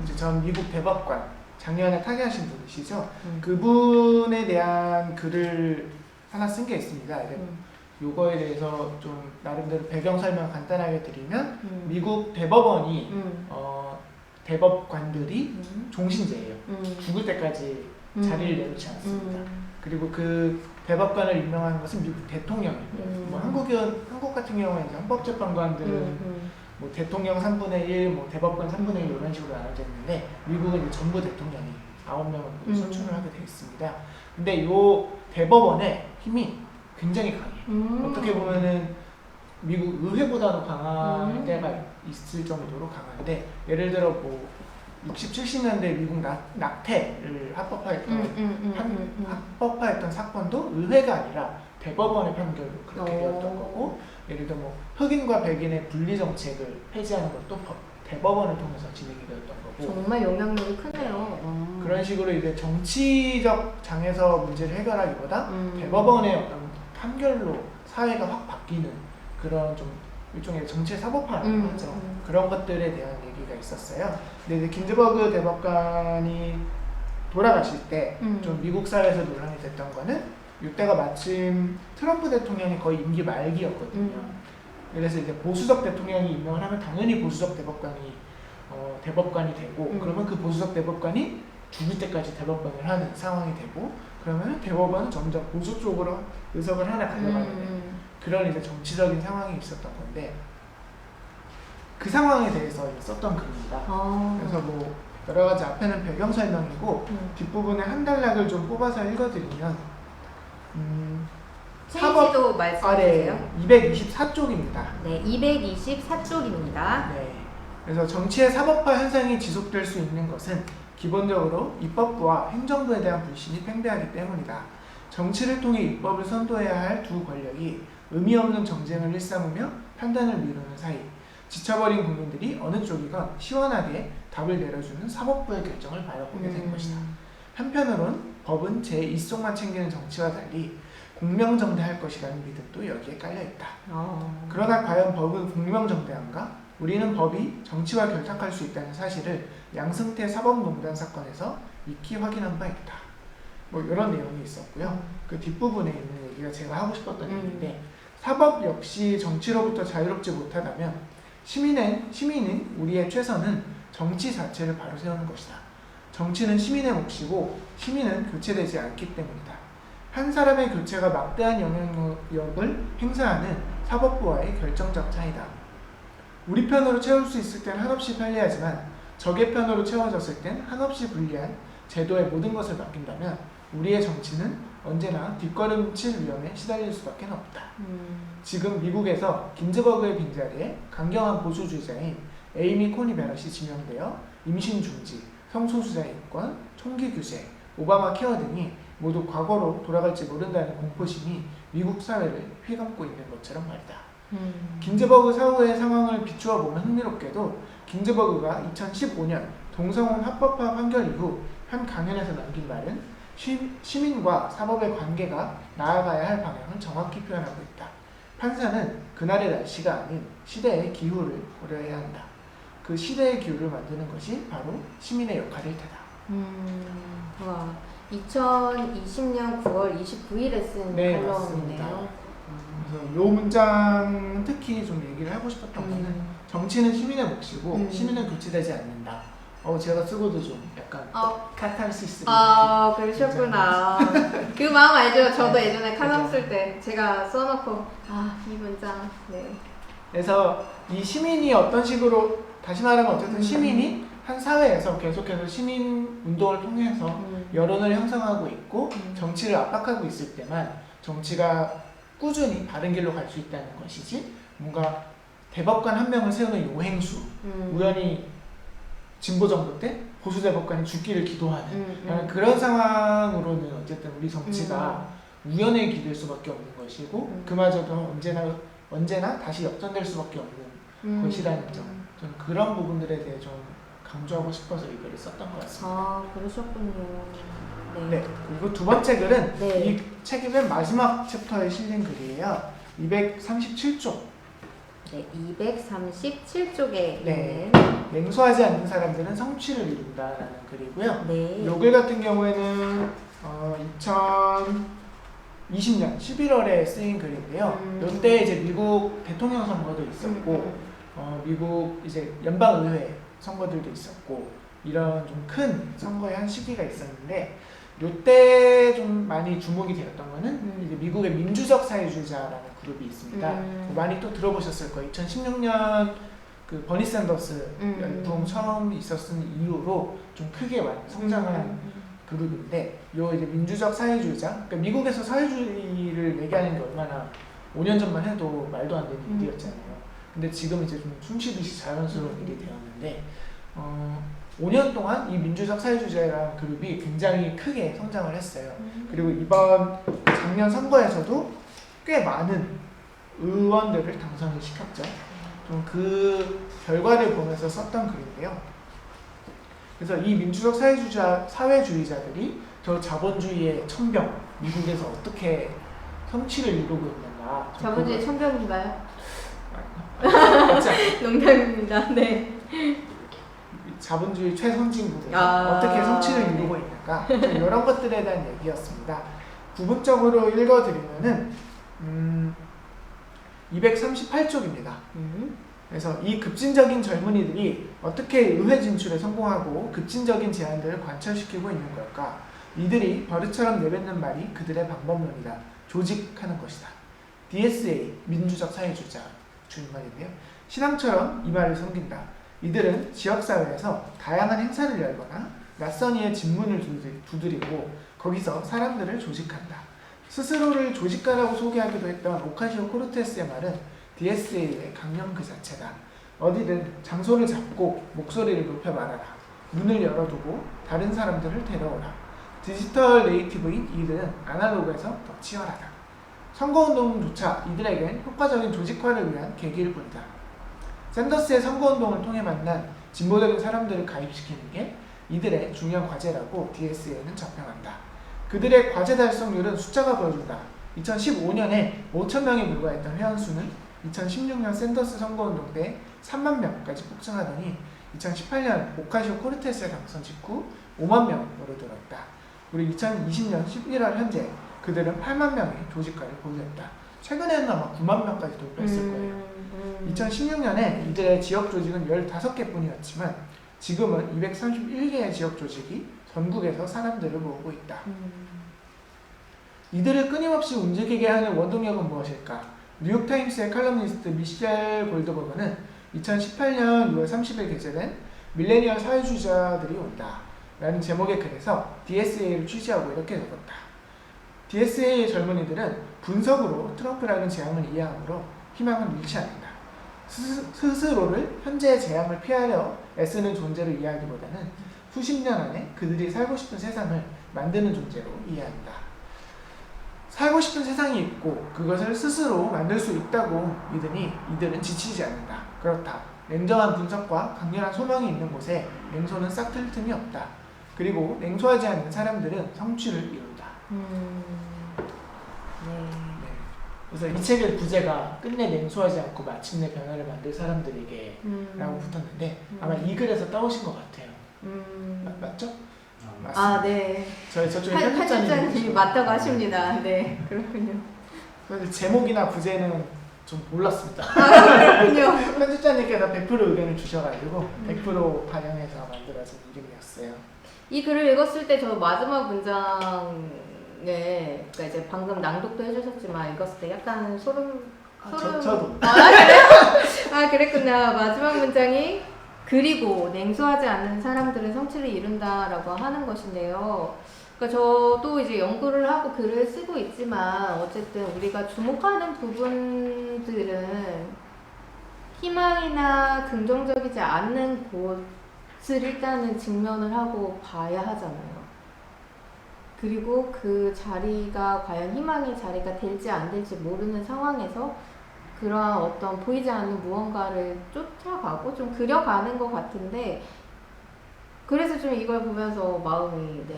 이제 전 미국 대법관 작년에 타계하신 분이시죠. 그분에 대한 글을 하나 쓴 게 있습니다. 요거에 대해서 좀 나름대로 배경 설명 간단하게 드리면 미국 대법원이 대법관들이 종신제예요. 죽을 때까지 자리를 내놓지 않습니다. 그리고 그 대법관을 임명하는 것은 미국 대통령이고요. 뭐 한국 같은 경우에 이제 헌법재판관들은 뭐 대통령 3분의 1, 뭐 대법관 3분의 1 이런 식으로 나눠져 있는데 미국은 이제 전부 대통령이 9명을 선출을 하게 되어 있습니다. 근데 요 대법원의 힘이 굉장히 강해요. 어떻게 보면은 미국 의회보다도 강한 음. 때가 있을 정도로 강한데 예를 들어 뭐 60, 70년대 미국 낙태를 합법화했던 사건도 의회가 아니라 대법원의 판결로 그렇게 되었던 거고 예를 들어 뭐 흑인과 백인의 분리 정책을 폐지하는 것도 대법원을 통해서 진행이 되었던 거고 정말 영향력이 크네요. 그런 식으로 이제 정치적 장에서 문제를 해결하기보다 음. 대법원의 어떤 판결로 사회가 확 바뀌는 그런 좀 일종의 정치의 사법화라고 하죠. 그런 것들에 대한 얘기가 있었어요. 근데 이제 긴즈버그 대법관이 돌아가실 때 좀 미국 사회에서 논란이 됐던 거는 이때가 마침 트럼프 대통령이 거의 임기 말기였거든요. 그래서 이제 보수적 대통령이 임명을 하면 당연히 보수적 대법관이 대법관이 되고 그러면 그 보수적 대법관이 죽을 때까지 대법관을 하는 상황이 되고 그러면 대법원은 점점 보수 쪽으로 의석을 하나 가져가는 그런 이제 정치적인 상황이 있었던 건데 그 상황에 대해서 이제 썼던 글입니다. 그래서 뭐 여러 가지 앞에는 배경 설명이고 뒷부분에 한 단락을 좀 뽑아서 읽어드리면 페이지도 말씀해주세요. 224쪽입니다. 네, 224쪽입니다. 네. 그래서 정치의 사법화 현상이 지속될 수 있는 것은 기본적으로 입법부와 행정부에 대한 불신이 팽배하기 때문이다. 정치를 통해 입법을 선도해야 할 두 권력이 의미 없는 정쟁을 일삼으며 판단을 미루는 사이 지쳐버린 국민들이 어느 쪽이건 시원하게 답을 내려주는 사법부의 결정을 바라보게 된 것이다. 한편으론 법은 제1속만 챙기는 정치와 달리 공명정대할 것이라는 믿음도 여기에 깔려있다. 그러나 과연 법은 공명정대한가? 우리는 법이 정치와 결탁할 수 있다는 사실을 양승태 사법농단 사건에서 익히 확인한 바 있다. 뭐 이런 내용이 있었고요. 그 뒷부분에 있는 얘기가 제가 하고 싶었던 얘기인데 사법 역시 정치로부터 자유롭지 못하다면 시민인 우리의 최선은 정치 자체를 바로 세우는 것이다. 정치는 시민의 몫이고 시민은 교체되지 않기 때문이다. 한 사람의 교체가 막대한 영향력을 행사하는 사법부와의 결정적 차이다. 우리 편으로 채울 수 있을 땐 한없이 편리하지만 적의 편으로 채워졌을 땐 한없이 불리한 제도의 모든 것을 맡긴다면 우리의 정치는 언제나 뒷걸음칠 위험에 시달릴 수밖에 없다. 지금 미국에서 긴즈버그의 빈자리에 강경한 보수주의자인 에이미 코니 베럿이 지명되어 임신 중지, 성소수자 인권, 총기 규제, 오바마 케어 등이 모두 과거로 돌아갈지 모른다는 공포심이 미국 사회를 휘감고 있는 것처럼 말이다. 긴즈버그 사후의 상황을 비추어 보면 흥미롭게도 긴즈버그가 2015년 동성혼 합법화 판결 이후 한 강연에서 남긴 말은 시민과 사법의 관계가 나아가야 할 방향을 정확히 표현하고 있다. 판사는 그날의 날씨가 아닌 시대의 기후를 고려해야 한다. 그 시대의 기후를 만드는 것이 바로 시민의 역할일 테다. 와, 2020년 9월 29일에 쓴 네, 칼럼이네요. 그래서 이 문장 특히 좀 얘기를 하고 싶었던 거는 정치는 시민의 몫이고 시민은 교체되지 않는다. 제가 쓰고도 좀 약간 카타르시스를 그러셨구나. 그 마음 알죠? 저도 네. 예전에 칼럼 쓸 때 제가 써놓고 이 문장. 네. 그래서 이 시민이 어떤 식으로 다시 말하면 어쨌든 시민이 한 사회에서 계속해서 시민 운동을 통해서 여론을 형성하고 있고 정치를 압박하고 있을 때만 정치가 꾸준히 바른 길로 갈 수 있다는 것이지 뭔가 대법관 한 명을 세우는 요행수 우연히 진보 정부 때 보수 대법관이 죽기를 기도하는 그런 상황으로는 어쨌든 우리 정치가 우연의 길일 수밖에 없는 것이고 그마저도 언제나 다시 역전될 수밖에 없는 것이라는 점. 좀 그런 부분들에 대해 좀 강조하고 싶어서 이 글을 썼던 것 같습니다. 그러셨군요. 네. 그리고 두 번째 글은 네. 이 책의 맨 마지막 챕터에 실린 글이에요. 237쪽. 네, 237쪽에 네. 있는 맹수하지 않는 사람들은 성취를 이룬다라는 글이고요. 네. 이 글 같은 경우에는 2020년 11월에 쓰인 글인데요. 이때 이제 미국 대통령 선거도 있었고, 미국 이제 연방의회 선거들도 있었고, 이런 좀 큰 선거의 한 시기가 있었는데, 이때 좀 많이 주목이 되었던 거는 이제 미국의 민주적 사회주의자라는 그룹이 있습니다. 많이 또 들어보셨을 거예요. 2016년 그 버니 샌더스 열풍 처음 있었은 이후로 좀 크게 많이 성장한 그룹인데, 요 이제 민주적 사회주의자, 그러니까 미국에서 사회주의를 얘기하는 게 얼마나 5년 전만 해도 말도 안 되는 일이었잖아요. 근데 지금 이제 좀 숨쉬듯이 자연스러운 일이 되었는데 5년 동안 이 민주적 사회주의자라는 그룹이 굉장히 크게 성장을 했어요. 그리고 이번 작년 선거에서도 꽤 많은 의원들을 당선을 시켰죠. 좀 그 결과를 보면서 썼던 글인데요. 그래서 이 민주적 사회주의자들이 저 자본주의의 천병, 미국에서 어떻게 성취를 이루고 있는가. 자본주의 천병인가요? 맞지 않아요? 농담입니다. 네. 자본주의 최선진국에서 아, 어떻게 성취를 이루고 있는가 이런 것들에 대한 얘기였습니다. 부분적으로 읽어드리면은 238쪽입니다. 그래서 이 급진적인 젊은이들이 어떻게 의회 진출에 성공하고 급진적인 제안들을 관철시키고 있는 걸까? 이들이 버릇처럼 내뱉는 말이 그들의 방법론이다. 조직하는 것이다. DSA, 민주적 사회주의자 주인말인데요. 신앙처럼 이 말을 섬긴다. 이들은 지역사회에서 다양한 행사를 열거나 낯선 이의 집문을 두드리고 거기서 사람들을 조직한다. 스스로를 조직가라고 소개하기도 했던 오카시오 코르테스의 말은 DSA의 강령 그 자체다. 어디든 장소를 잡고 목소리를 높여 말하라. 문을 열어두고 다른 사람들을 데려오라. 디지털 네이티브인 이들은 아날로그에서 더 치열하다. 선거운동조차 이들에겐 효과적인 조직화를 위한 계기일 뿐이다. 샌더스의 선거운동을 통해 만난 진보적인 사람들을 가입시키는 게 이들의 중요한 과제라고 DSA는 적평한다. 그들의 과제 달성률은 숫자가 보여준다. 2015년에 5,000명에 불과했던 회원수는 2016년 샌더스 선거운동 때 3만 명까지 폭증하더니 2018년 오카시오 코르테스의 당선 직후 5만 명으로 늘었다. 그리고 2020년 11월 현재 그들은 8만 명의 조직화를 보유했다. 최근에는 아마 9만 명까지 돌파했을 거예요. 2016년에 이들의 지역 조직은 15개 뿐이었지만 지금은 231개의 지역 조직이 전국에서 사람들을 모으고 있다. 이들을 끊임없이 움직이게 하는 원동력은 무엇일까? 뉴욕타임스의 칼럼니스트 미셸 골드버그는 2018년 6월 30일 게재된 밀레니얼 사회주의자들이 온다 라는 제목의 글에서 DSA를 취재하고 이렇게 적었다. DSA의 젊은이들은 분석으로 트럼프라는 재앙을 이해하므로 희망은 잃지 않는다. 스스로를 현재의 재앙을 피하려 애쓰는 존재로 이해하기보다는 수십 년 안에 그들이 살고 싶은 세상을 만드는 존재로 이해한다. 살고 싶은 세상이 있고 그것을 스스로 만들 수 있다고 믿으니 이들은 지치지 않는다. 그렇다. 냉정한 분석과 강렬한 소망이 있는 곳에 냉소는 싹 틀 틈이 없다. 그리고 냉소하지 않는 사람들은 성취를 이룬다. 네. 그래서 이 책의 부제가 끝내 냉소하지 않고 마침내 변화를 만들 사람들에게 라고 붙었는데 아마 이 글에서 따오신 것 같아요. 맞죠? 아, 네. 저쪽에 편집자님이 맞다고 하십니다. 네, 그렇군요. 그런데 제목이나 부제는 좀 몰랐습니다. 아, 그렇군요. 편집자님께서 100% 의견을 주셔가지고 100% 반영해서 만들어진 이름이었어요. 이 글을 읽었을 때 저 마지막 문장에, 그러니까 이제 방금 낭독도 해주셨지만 읽었을 때 약간 소름. 저도. 아, 그래요? 아, 그랬구나. 마지막 문장이 그리고 냉소하지 않는 사람들은 성취를 이룬다라고 하는 것인데요. 그러니까 저도 이제 연구를 하고 글을 쓰고 있지만 어쨌든 우리가 주목하는 부분들은 희망이나 긍정적이지 않는 곳을 일단은 직면을 하고 봐야 하잖아요. 그리고 그 자리가 과연 희망의 자리가 될지 안 될지 모르는 상황에서 그러한 어떤 보이지 않는 무언가를 쫓아가고 좀 그려가는 것 같은데, 그래서 좀 이걸 보면서 마음이 또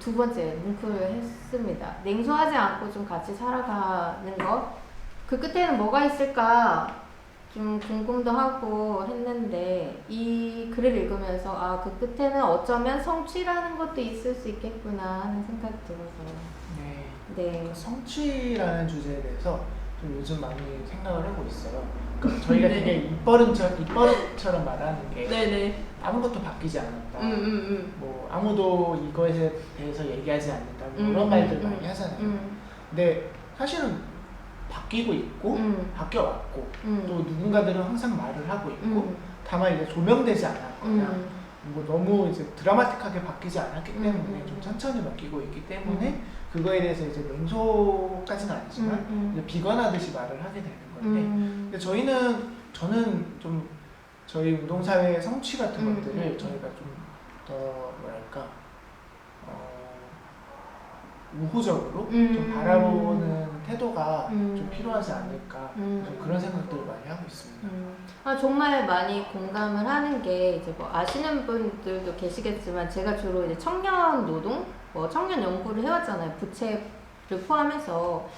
두 번째 뭉클했습니다. 냉소하지 않고 좀 같이 살아가는 것, 그 끝에는 뭐가 있을까 좀 궁금도 하고 했는데 이 글을 읽으면서 아, 그 끝에는 어쩌면 성취라는 것도 있을 수 있겠구나 하는 생각이 들어서 네. 성취라는 주제에 대해서 좀 요즘 많이 생각을 하고 있어요. 그러니까 저희가 되게 입버릇처럼 말하는 게 네네. 아무것도 바뀌지 않았다. 뭐 아무도 이거에 대해서 얘기하지 않는다. 뭐 이런 말들 많이 하잖아요. 근데 사실은 바뀌고 있고 바뀌어왔고 또 누군가들은 항상 말을 하고 있고 다만 이제 조명되지 않았거나 뭐 너무 이제 드라마틱하게 바뀌지 않았기 때문에 좀 음. 천천히 바뀌고 있기 때문에 그거에 대해서 이제 냉소까지는 아니지만 이제 비관하듯이 말을 하게 되는 건데 근데 저는 좀 저희 운동사회의 성취 같은 것들을 저희가 좀 더 뭐랄까 우호적으로 좀 바라보는 태도가 좀 필요하지 않을까 좀 그런 생각들을 많이 하고 있습니다. 아, 정말 많이 공감을 하는 게 이제 뭐 아시는 분들도 계시겠지만 제가 주로 이제 청년 노동, 뭐 청년 연구를 해왔잖아요. 부채를 포함해서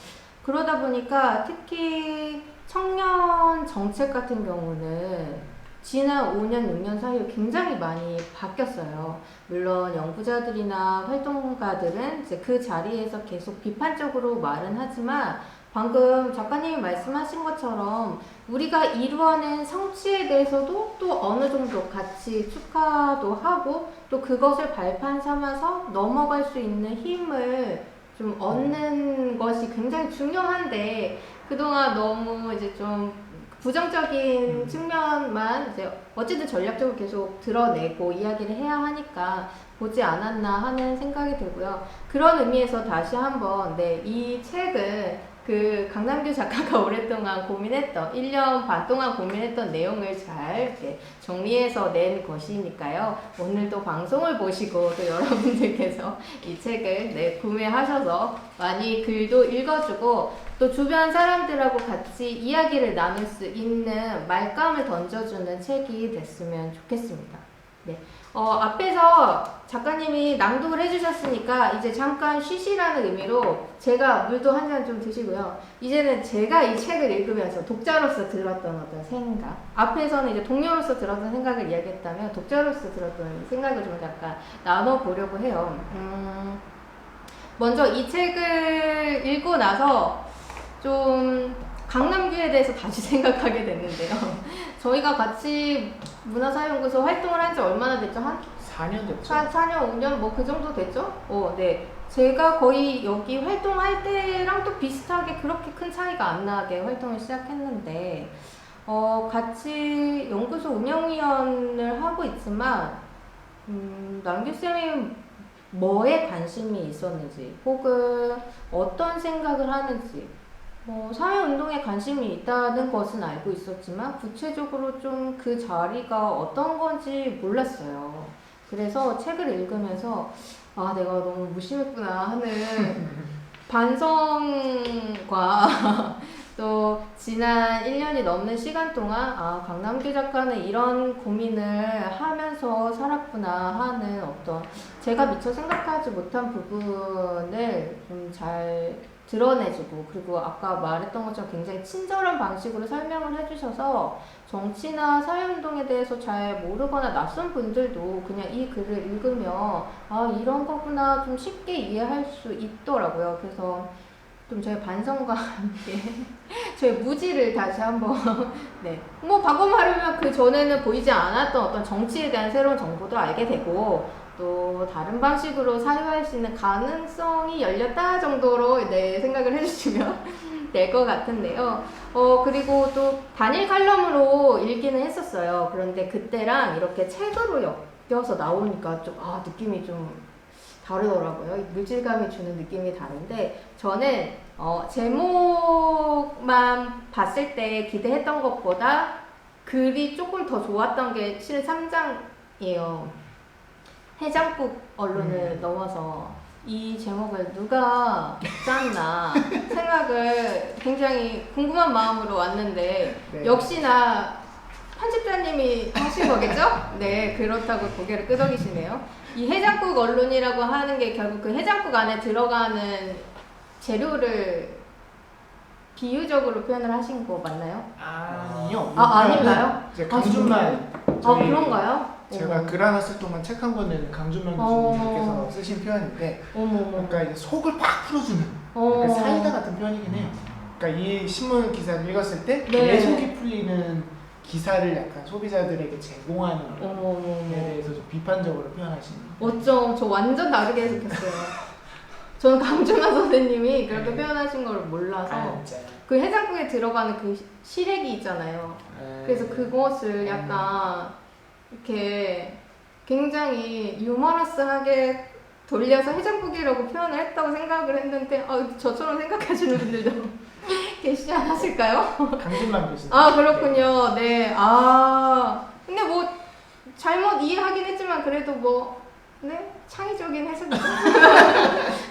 그러다 보니까 특히 청년 정책 같은 경우는 지난 5년, 6년 사이에 굉장히 많이 바뀌었어요. 물론 연구자들이나 활동가들은 이제 그 자리에서 계속 비판적으로 말은 하지만 방금 작가님이 말씀하신 것처럼 우리가 이루어낸 성취에 대해서도 또 어느 정도 같이 축하도 하고 또 그것을 발판 삼아서 넘어갈 수 있는 힘을 좀 얻는 것이 굉장히 중요한데 그동안 너무 이제 좀 부정적인 측면만 이제 어쨌든 전략적으로 계속 드러내고 이야기를 해야 하니까 보지 않았나 하는 생각이 들고요. 그런 의미에서 다시 한번 이 책은 그 강남규 작가가 오랫동안 고민했던 1년 반 동안 고민했던 내용을 잘 이렇게 정리해서 낸 것이니까요. 오늘도 방송을 보시고 또 여러분들께서 이 책을 구매하셔서 많이 글도 읽어주고 또 주변 사람들하고 같이 이야기를 나눌 수 있는 말감을 던져주는 책이 됐으면 좋겠습니다. 네. 앞에서 작가님이 낭독을 해주셨으니까 이제 잠깐 쉬시라는 의미로 제가 물도 한 잔 좀 드시고요. 이제는 제가 이 책을 읽으면서 독자로서 들었던 어떤 생각, 앞에서는 이제 동료로서 들었던 생각을 이야기했다면 독자로서 들었던 생각을 좀 약간 나눠보려고 해요. 먼저 이 책을 읽고 나서 좀 강남규에 대해서 다시 생각하게 됐는데요. 저희가 같이 문화사회연구소 활동을 한 지 얼마나 됐죠? 한 4년 됐죠? 4년, 5년 뭐 그 정도 됐죠? 네. 제가 거의 여기 활동할 때랑 또 비슷하게 그렇게 큰 차이가 안 나게 활동을 시작했는데 같이 연구소 운영위원을 하고 있지만 남규쌤이 뭐에 관심이 있었는지 혹은 어떤 생각을 하는지 사회운동에 관심이 있다는 것은 알고 있었지만 구체적으로 좀 그 자리가 어떤 건지 몰랐어요. 그래서 책을 읽으면서 아 내가 너무 무심했구나 하는 반성과 또 지난 1년이 넘는 시간 동안 아 강남규 작가는 이런 고민을 하면서 살았구나 하는 어떤 제가 미처 생각하지 못한 부분을 좀 잘 드러내주고 그리고 아까 말했던 것처럼 굉장히 친절한 방식으로 설명을 해주셔서 정치나 사회운동에 대해서 잘 모르거나 낯선 분들도 그냥 이 글을 읽으면 아 이런 거구나 좀 쉽게 이해할 수 있더라고요. 그래서 좀 저의 반성과 함께 저의 무지를 다시 한번 뭐 방금하려면 그 전에는 보이지 않았던 어떤 정치에 대한 새로운 정보도 알게 되고 또 다른 방식으로 사유할 수 있는 가능성이 열렸다 정도로 생각을 해주시면 될 것 같은데요. 그리고 또 단일 칼럼으로 읽기는 했었어요. 그런데 그때랑 이렇게 책으로 엮여서 나오니까 좀 느낌이 좀 다르더라고요. 물질감이 주는 느낌이 다른데 저는 제목만 봤을 때 기대했던 것보다 글이 조금 더 좋았던 게 실은 3장이에요. 해장국 언론을 넘어서 이 제목을 누가 짰나 생각을 굉장히 궁금한 마음으로 왔는데 역시나 편집자님이 하신 거겠죠? 네, 그렇다고 고개를 끄덕이시네요. 이 해장국 언론이라고 하는 게 결국 그 해장국 안에 들어가는 재료를 비유적으로 표현을 하신 거 맞나요? 아니요. 아닌가요? 이제 강준만 그런가요? 제가 글 하나 쓸 동안 책 한 권을 강준만 교수님께서 쓰신 표현인데 그러니까 이제 속을 팍 풀어주는 그러니까 사이다 같은 표현이긴 해요. 그러니까 이 신문 기사를 읽었을 때 내 속이 풀리는 기사를 약간 소비자들에게 제공하는 데 대해서 좀 비판적으로 표현하시는 어쩜 저 완전 다르게 해석했어요. 저는 강준하 선생님이 그렇게 표현하신 걸 몰라서 그 해장국에 들어가는 그 시래기 있잖아요. 그래서 그것을 약간 이렇게 굉장히 유머러스하게 돌려서 해장국이라고 표현을 했다고 생각을 했는데 저처럼 생각하시는 분들도 계시지 않았을까요? 강진만 계시네. 아 그렇군요. 네. 근데 뭐 잘못 이해하긴 했지만 그래도 뭐 네? 창의적인 해석이죠.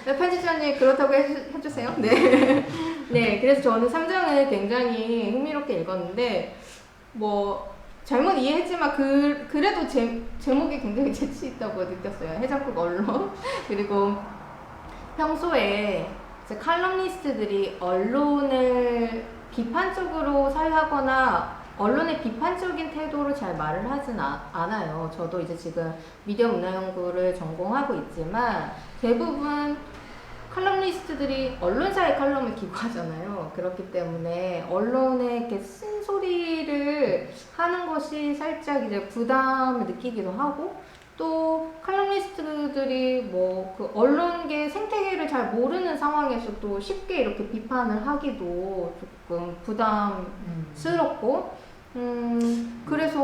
네, 편집자님 그렇다고 해주세요. 네. 네. 그래서 저는 3장을 굉장히 흥미롭게 읽었는데 뭐 잘못 이해했지만 그래도 제목이 굉장히 재치 있다고 느꼈어요. 해장국 언론. 그리고 평소에 이제 칼럼니스트들이 언론을 비판적으로 사유하거나 언론의 비판적인 태도로 잘 말을 하진 않아요. 저도 이제 지금 미디어 문화 연구를 전공하고 있지만 대부분 칼럼니스트들이 언론사의 칼럼을 기고하잖아요. 그렇기 때문에 언론의 이렇게 쓴소리를 하는 것이 살짝 이제 부담을 느끼기도 하고 또 칼럼니스트들이 뭐 그 언론계 생태계를 잘 모르는 상황에서 또 쉽게 이렇게 비판을 하기도 조금 부담스럽고 그래서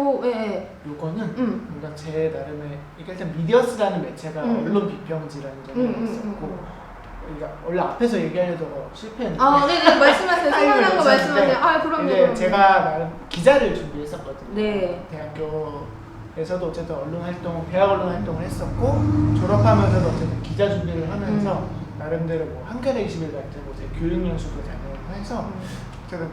요거는 뭔가 제 나름의 이게 일단 미디어스라는 매체가 언론 비평지라는 점이 있었고 원래 앞에서 얘기하려다가 실패했는데 네네 말씀하세요. 생각난 거 말씀하세요. 그럼요. 이제 제가 나름 기자를 준비했었거든요. 네. 대학교에서도 어쨌든 언론 활동, 대학 언론 활동을 했었고 졸업하면서도 어쨌든 기자 준비를 하면서 나름대로 뭐 한겨레 21 같은 곳에 교육 연수도 다니고 해서 제가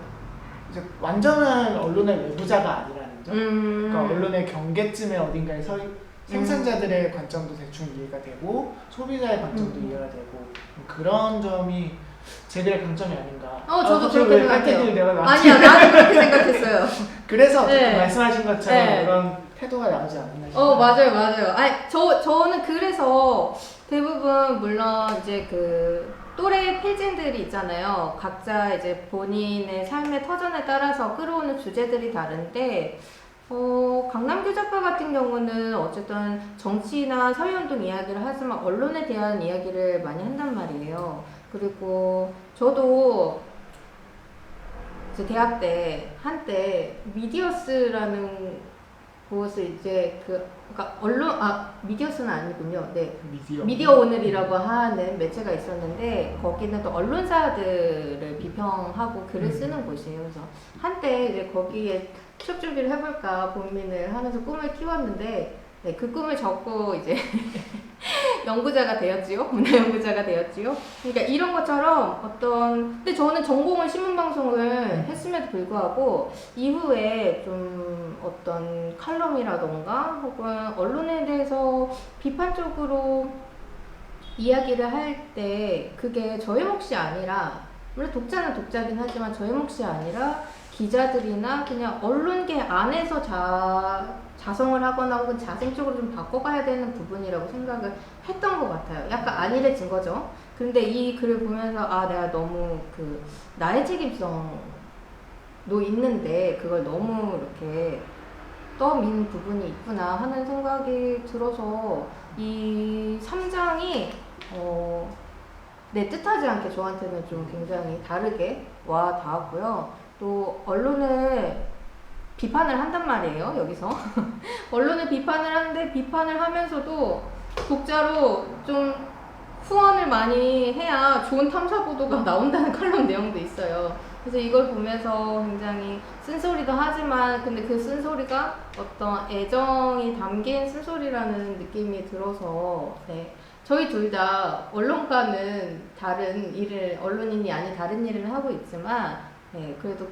이제 완전한 언론의 외부자가 아니라는 점. 그러니까 언론의 경계쯤에 어딘가에 서 생산자들의 관점도 대충 이해가 되고 소비자의 관점도 이해가 되고 그런 점이 제들의 강점이 아닌가. 저도 그렇게 생각해요. 아니야, 나도 그렇게 생각했어요. 그래서 말씀하신 것처럼 그런 태도가 나오지 않나. 맞아요. 저는 그래서 대부분 물론 이제 그 또래 필진들이 있잖아요. 각자 이제 본인의 삶의 터전에 따라서 끌어오는 주제들이 다른데 강남규 작가 같은 경우는 어쨌든 정치나 사회운동 이야기를 하지만 언론에 대한 이야기를 많이 한단 말이에요. 그리고 저도 이제 대학 때 한때 미디어스라는 곳을 이제 그러니까 미디어스는 아니군요. 네. 미디어 오늘이라고 하는 매체가 있었는데 거기는 또 언론사들을 비평하고 글을 쓰는 곳이에요. 그래서 한때 이제 거기에 취업 준비를 해볼까 고민을 하면서 꿈을 키웠는데 그 꿈을 접고 이제 연구자가 되었지요. 문화 연구자가 되었지요. 그러니까 이런 것처럼 근데 저는 전공을 신문방송을 했음에도 불구하고 이후에 좀 어떤 칼럼이라던가 혹은 언론에 대해서 비판적으로 이야기를 할 때 그게 저의 몫이 아니라 물론 독자는 독자긴 하지만 저의 몫이 아니라 기자들이나 그냥 언론계 안에서 자성을 하거나 혹은 자생적으로 좀 바꿔가야 되는 부분이라고 생각을 했던 것 같아요. 약간 안일해진 거죠. 근데 이 글을 보면서 내가 너무 나의 책임성도 있는데 그걸 너무 이렇게 떠민 부분이 있구나 하는 생각이 들어서 이 3장이 내 뜻하지 않게 저한테는 좀 굉장히 다르게 와 닿았고요. 또 언론을 비판을 한단 말이에요. 여기서 언론을 비판을 하는데 비판을 하면서도 독자로 좀 후원을 많이 해야 좋은 탐사 보도가 나온다는 칼럼 내용도 있어요. 그래서 이걸 보면서 굉장히 쓴소리도 하지만 근데 그 쓴소리가 어떤 애정이 담긴 쓴소리라는 느낌이 들어서 저희 둘 다 언론가는 다른 일을 언론인이 아닌 다른 일을 하고 있지만 그래도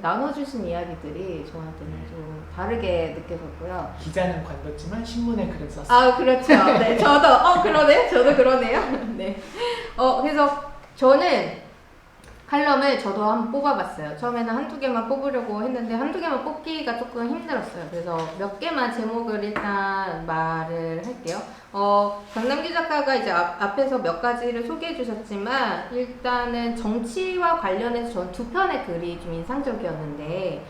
나눠주신 이야기들이 저한테는 좀 다르게 느껴졌고요. 기자는 관뒀지만 신문에 글을 썼어요. 그렇죠. 네, 저도 그러네. 저도 그러네요. 네. 그래서 저는 칼럼을 저도 한번 뽑아봤어요. 처음에는 한두 개만 뽑으려고 했는데 한두 개만 뽑기가 조금 힘들었어요. 그래서 몇 개만 제목을 일단 말을 할게요. 강남규 작가가 이제 앞에서 몇 가지를 소개해 주셨지만 일단은 정치와 관련해서 전 두 편의 글이 좀 인상적이었는데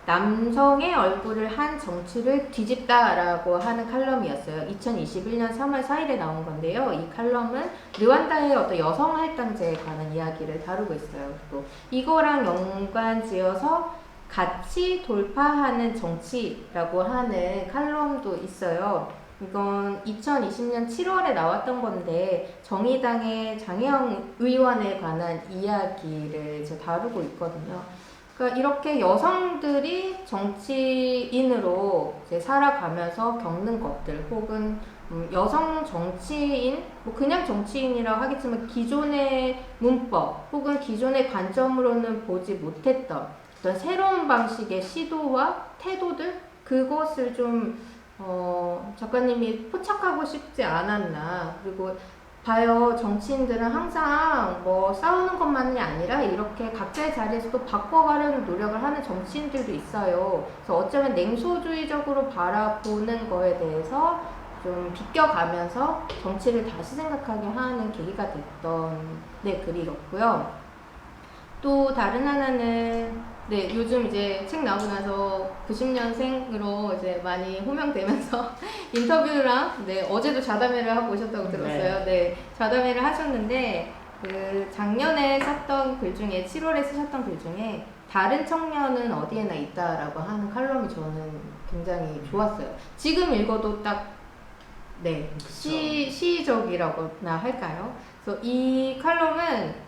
남성의 얼굴을 한 정치를 뒤집다라고 하는 칼럼이었어요. 2021년 3월 4일에 나온 건데요. 이 칼럼은 르완다의 어떤 여성 할당제에 관한 이야기를 다루고 있어요. 그리고 이거랑 연관지어서 같이 돌파하는 정치라고 하는 칼럼도 있어요. 이건 2020년 7월에 나왔던 건데 정의당의 장혜영 의원에 관한 이야기를 이제 다루고 있거든요. 그러니까 이렇게 여성들이 정치인으로 이제 살아가면서 겪는 것들 혹은 여성 정치인, 뭐 그냥 정치인이라고 하겠지만 기존의 문법 혹은 기존의 관점으로는 보지 못했던 어떤 새로운 방식의 시도와 태도들 그것을 좀 작가님이 포착하고 싶지 않았나. 그리고 봐요, 정치인들은 항상 뭐 싸우는 것만이 아니라 이렇게 각자의 자리에서 또 바꿔가려는 노력을 하는 정치인들도 있어요. 그래서 어쩌면 냉소주의적으로 바라보는 거에 대해서 좀 비껴가면서 정치를 다시 생각하게 하는 계기가 됐던 글이었고요. 또 다른 하나는 요즘 이제 책 나오고 나서 90년생으로 이제 많이 호명되면서 인터뷰랑 어제도 자담회를 하고 오셨다고 들었어요. 자담회를 하셨는데 그 작년에 썼던 글 중에 7월에 쓰셨던 글 중에 다른 청년은 어디에나 있다라고 하는 칼럼이 저는 굉장히 좋았어요. 지금 읽어도 딱 시적이라고나 할까요? 그래서 이 칼럼은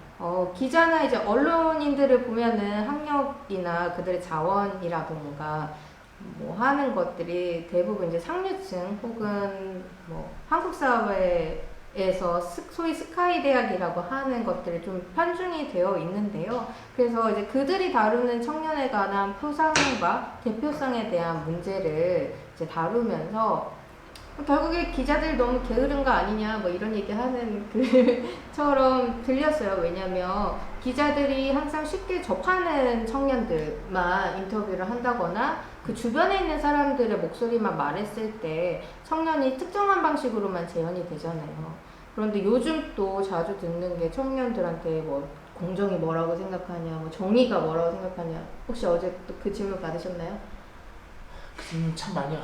기자나 이제 언론인들을 보면은 학력이나 그들의 자원이라던가 뭐 하는 것들이 대부분 이제 상류층 혹은 뭐 한국 사회에서 소위 스카이 대학이라고 하는 것들이 좀 편중이 되어 있는데요. 그래서 이제 그들이 다루는 청년에 관한 표상과 대표성에 대한 문제를 이제 다루면서 결국에 기자들이 너무 게으른 거 아니냐 뭐 이런 얘기하는 글처럼 들렸어요. 왜냐면 기자들이 항상 쉽게 접하는 청년들만 인터뷰를 한다거나 그 주변에 있는 사람들의 목소리만 말했을 때 청년이 특정한 방식으로만 재현이 되잖아요. 그런데 요즘 또 자주 듣는 게 청년들한테 뭐 공정이 뭐라고 생각하냐, 뭐 정의가 뭐라고 생각하냐. 혹시 어제 또 그 질문 받으셨나요? 참 많이요.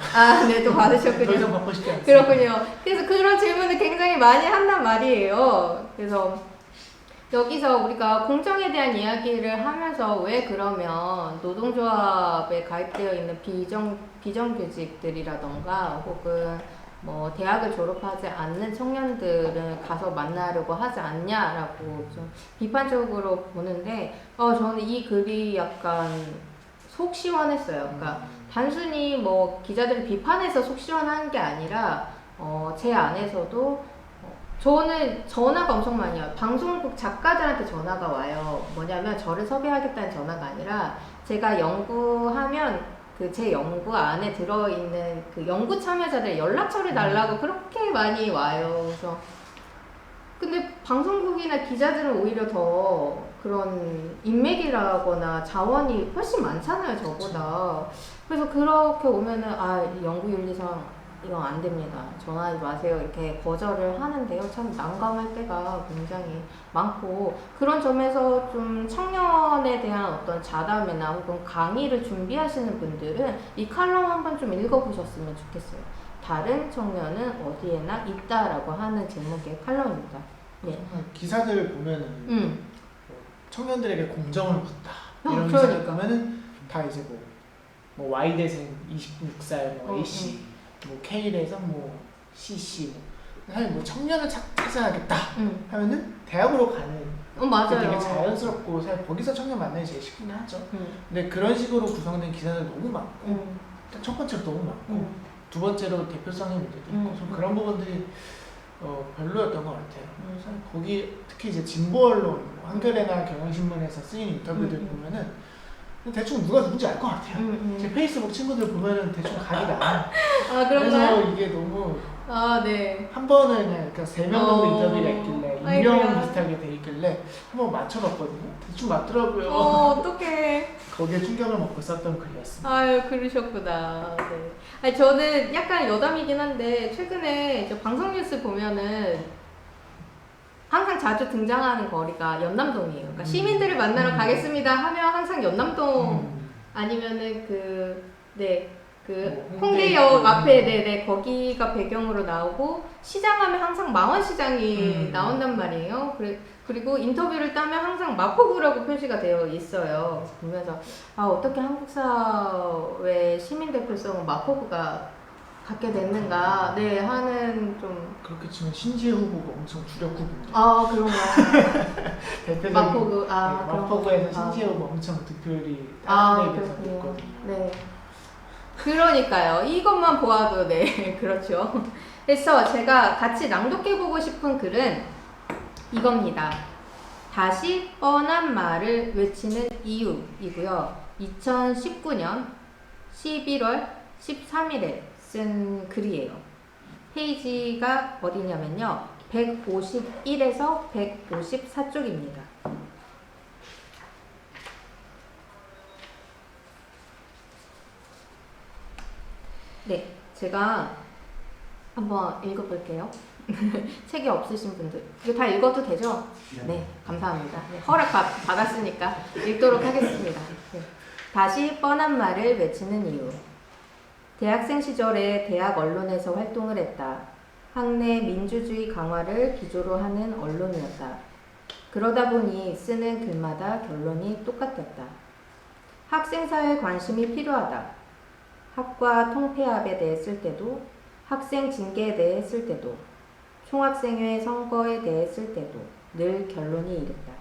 또 받으셨군요. 더 이상 받고 싶지 않습니다. 그렇군요. 그래서 그런 질문을 굉장히 많이 한단 말이에요. 그래서 여기서 우리가 공정에 대한 이야기를 하면서 왜 그러면 노동조합에 가입되어 있는 비정규직들이라던가 혹은 뭐 대학을 졸업하지 않는 청년들을 가서 만나려고 하지 않냐라고 좀 비판적으로 보는데 저는 이 글이 약간 속 시원했어요. 그러니까 단순히 뭐 기자들을 비판해서 속 시원한 게 아니라 제 안에서도 저는 전화가 엄청 많이 와요. 방송국 작가들한테 전화가 와요. 뭐냐면 저를 섭외하겠다는 전화가 아니라 제가 연구하면 그 제 연구 안에 들어있는 그 연구 참여자들 연락처를 달라고 그렇게 많이 와요. 그래서 근데 방송국이나 기자들은 오히려 더 그런 인맥이라거나 자원이 훨씬 많잖아요, 저보다. 그래서 그렇게 오면은 연구윤리상 이건 안 됩니다. 전화하지 마세요. 이렇게 거절을 하는데요. 참 난감할 때가 굉장히 많고 그런 점에서 좀 청년에 대한 어떤 자담회나 혹은 강의를 준비하시는 분들은 이 칼럼 한번 좀 읽어보셨으면 좋겠어요. 다른 청년은 어디에나 있다라고 하는 제목의 칼럼입니다. 기사들 보면은 청년들에게 공정을 묻다 이런 그러니까. 기사를 보면은 다 이제 뭐 Y대생 26살 뭐 A씨 뭐 K대에서 뭐 CC 사실 뭐 청년을 찾아야겠다 하면은 대학으로 가는 맞아요. 되게 자연스럽고 사실 거기서 청년 만나기 제일 쉽긴 하죠. 근데 그런 식으로 구성된 기사들 너무 많고 첫 번째로 너무 많고 두 번째로 대표성의 문제도 있고 그런 부분들이 별로였던 것 같아요. 사실 거기 특히 이제 진보 언론 한겨레나 경향신문에서 쓰인 인터뷰들 보면은 대충 누가 누군지 알 것 같아요. 제 페이스북 친구들 보면은 대충 각이 나요. 그래서 이게 너무 한 번을 그냥 그러니까 3명 정도 인터뷰가 있길래 유명 비슷하게 돼 있길래 한번 맞춰봤거든요. 대충 맞더라고요. 어떡해. 거기에 충격을 먹고 썼던 글이었습니다. 아유, 그러셨구나. 네. 아니, 저는 약간 여담이긴 한데 최근에 이제 방송 뉴스 보면은 항상 자주 등장하는 거리가 연남동이에요. 그러니까 시민들을 만나러 가겠습니다 하면 항상 연남동 아니면은 그 홍대 홍대역 있고. 앞에 네네 거기가 배경으로 나오고 시장하면 항상 망원시장이 나온단 말이에요. 그리고 인터뷰를 따면 항상 마포구라고 표시가 되어 있어요. 그래서 보면서 아 어떻게 한국 사회 시민 대표성은 마포구가 갖게 됐는가 네 하는 좀 그렇게 치면 신지혜 후보가 엄청 주력 후보인데. 아 그런가요? 대표적인 마포구 네, 그런 마포구에서 거. 신지혜 후보 엄청 득표율이 아 다른 데에 비해서 그렇군요. 높거든요. 네. 그러니까요. 이것만 보아도 네 그렇죠. 그래서 제가 같이 낭독해보고 싶은 글은 이겁니다. 다시 뻔한 말을 외치는 이유이고요. 2019년 11월 13일에 쓴 글이에요. 페이지가 어디냐면요. 151에서 154쪽입니다. 네, 제가 한번 읽어볼게요. 책이 없으신 분들 이거 다 읽어도 되죠? 네, 감사합니다. 네, 허락 받았으니까 읽도록 하겠습니다. 네. 다시 뻔한 말을 외치는 이유. 대학생 시절에 대학 언론에서 활동을 했다. 학내 민주주의 강화를 기조로 하는 언론이었다. 그러다 보니 쓰는 글마다 결론이 똑같았다. 학생사회 관심이 필요하다. 학과 통폐합에 대해 쓸 때도, 학생 징계에 대해 쓸 때도, 총학생회 선거에 대해 쓸 때도 늘 결론이 이랬다.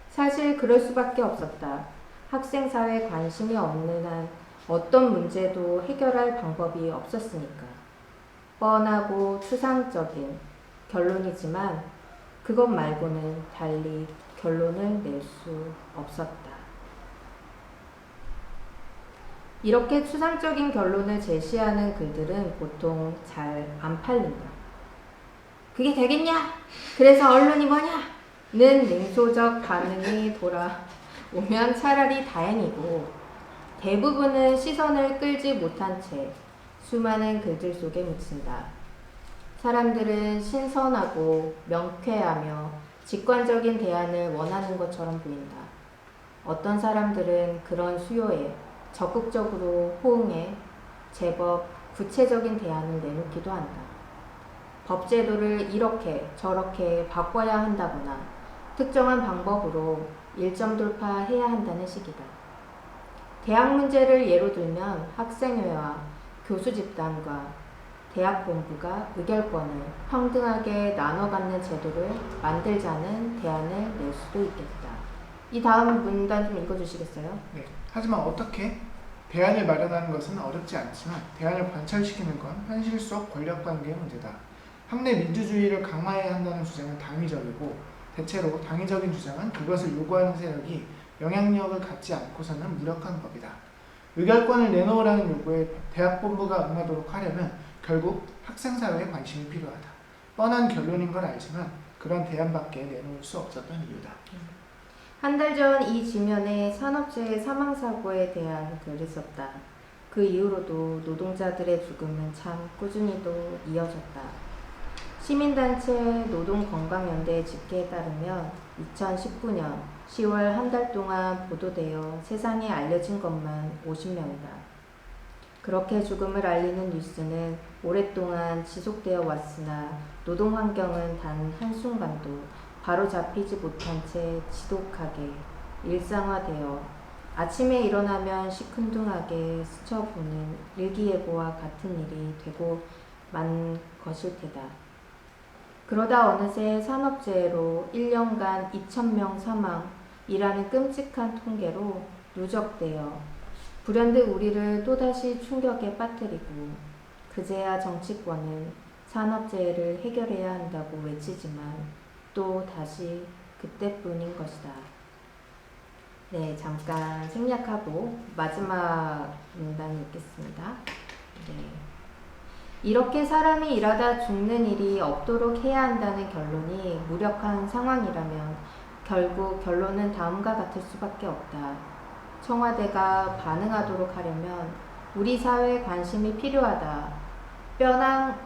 사실 그럴 수밖에 없었다. 학생사회 관심이 없는 한 어떤 문제도 해결할 방법이 없었으니까. 뻔하고 추상적인 결론이지만 그것 말고는 달리 결론을 낼 수 없었다. 이렇게 추상적인 결론을 제시하는 글들은 보통 잘 안 팔린다. 그게 되겠냐? 그래서 언론이 뭐냐? 는 냉소적 반응이 돌아오면 차라리 다행이고 대부분은 시선을 끌지 못한 채 수많은 글들 속에 묻힌다. 사람들은 신선하고 명쾌하며 직관적인 대안을 원하는 것처럼 보인다. 어떤 사람들은 그런 수요에 적극적으로 호응해 제법 구체적인 대안을 내놓기도 한다. 법제도를 이렇게 저렇게 바꿔야 한다거나 특정한 방법으로 일점 돌파해야 한다는 식이다. 대학 문제를 예로 들면 학생회와 교수 집단과 대학 본부가 의결권을 평등하게 나눠 갖는 제도를 만들자는 대안을 낼 수도 있겠다. 이 다음 문단 좀 읽어주시겠어요? 네. 하지만 어떻게 대안을 마련하는 것은 어렵지 않지만 대안을 관철시키는 건 현실 속 권력관계의 문제다. 학내 민주주의를 강화해야 한다는 주장은 당위적이고 대체로 당위적인 주장은 그것을 요구하는 세력이 영향력을 갖지 않고서는 무력한 법이다. 의결권을 내놓으라는 요구에 대학 본부가 응하도록 하려면 결국 학생사회에 관심이 필요하다. 뻔한 결론인 걸 알지만 그런 대안밖에 내놓을 수 없었던 이유다. 한 달 전 이 지면에 산업재해 사망사고에 대한 글을 썼다. 그 이후로도 노동자들의 죽음은 참 꾸준히도 이어졌다. 시민단체 노동건강연대 집계에 따르면 2019년 10월 한 달 동안 보도되어 세상에 알려진 것만 50명이다. 그렇게 죽음을 알리는 뉴스는 오랫동안 지속되어 왔으나 노동환경은 단 한순간도 바로 잡히지 못한 채 지독하게 일상화되어 아침에 일어나면 시큰둥하게 스쳐보는 일기예보와 같은 일이 되고 만 것일 테다. 그러다 어느새 산업재해로 1년간 2,000명 사망이라는 끔찍한 통계로 누적되어 불현듯 우리를 또다시 충격에 빠뜨리고 그제야 정치권은 산업재해를 해결해야 한다고 외치지만 또 다시 그때뿐인 것이다. 네, 잠깐 생략하고 마지막 문단 읽겠습니다. 네. 이렇게 사람이 일하다 죽는 일이 없도록 해야 한다는 결론이 무력한 상황이라면 결국 결론은 다음과 같을 수밖에 없다. 청와대가 반응하도록 하려면 우리 사회에 관심이 필요하다.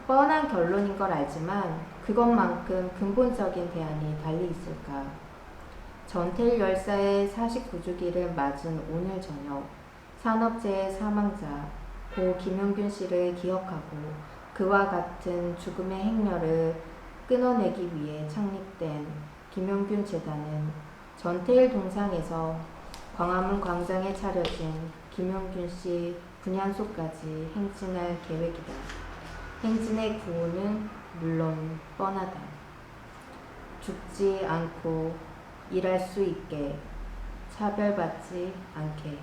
뻔한 결론인 걸 알지만 그것만큼 근본적인 대안이 달리 있을까? 전태일 열사의 49주기를 맞은 오늘 저녁 산업재해 사망자 고 김용균 씨를 기억하고 그와 같은 죽음의 행렬을 끊어내기 위해 창립된 김용균 재단은 전태일 동상에서 광화문 광장에 차려진 김용균 씨 분향소까지 행진할 계획이다. 행진의 구호는 물론 뻔하다. 죽지 않고 일할 수 있게, 차별받지 않게.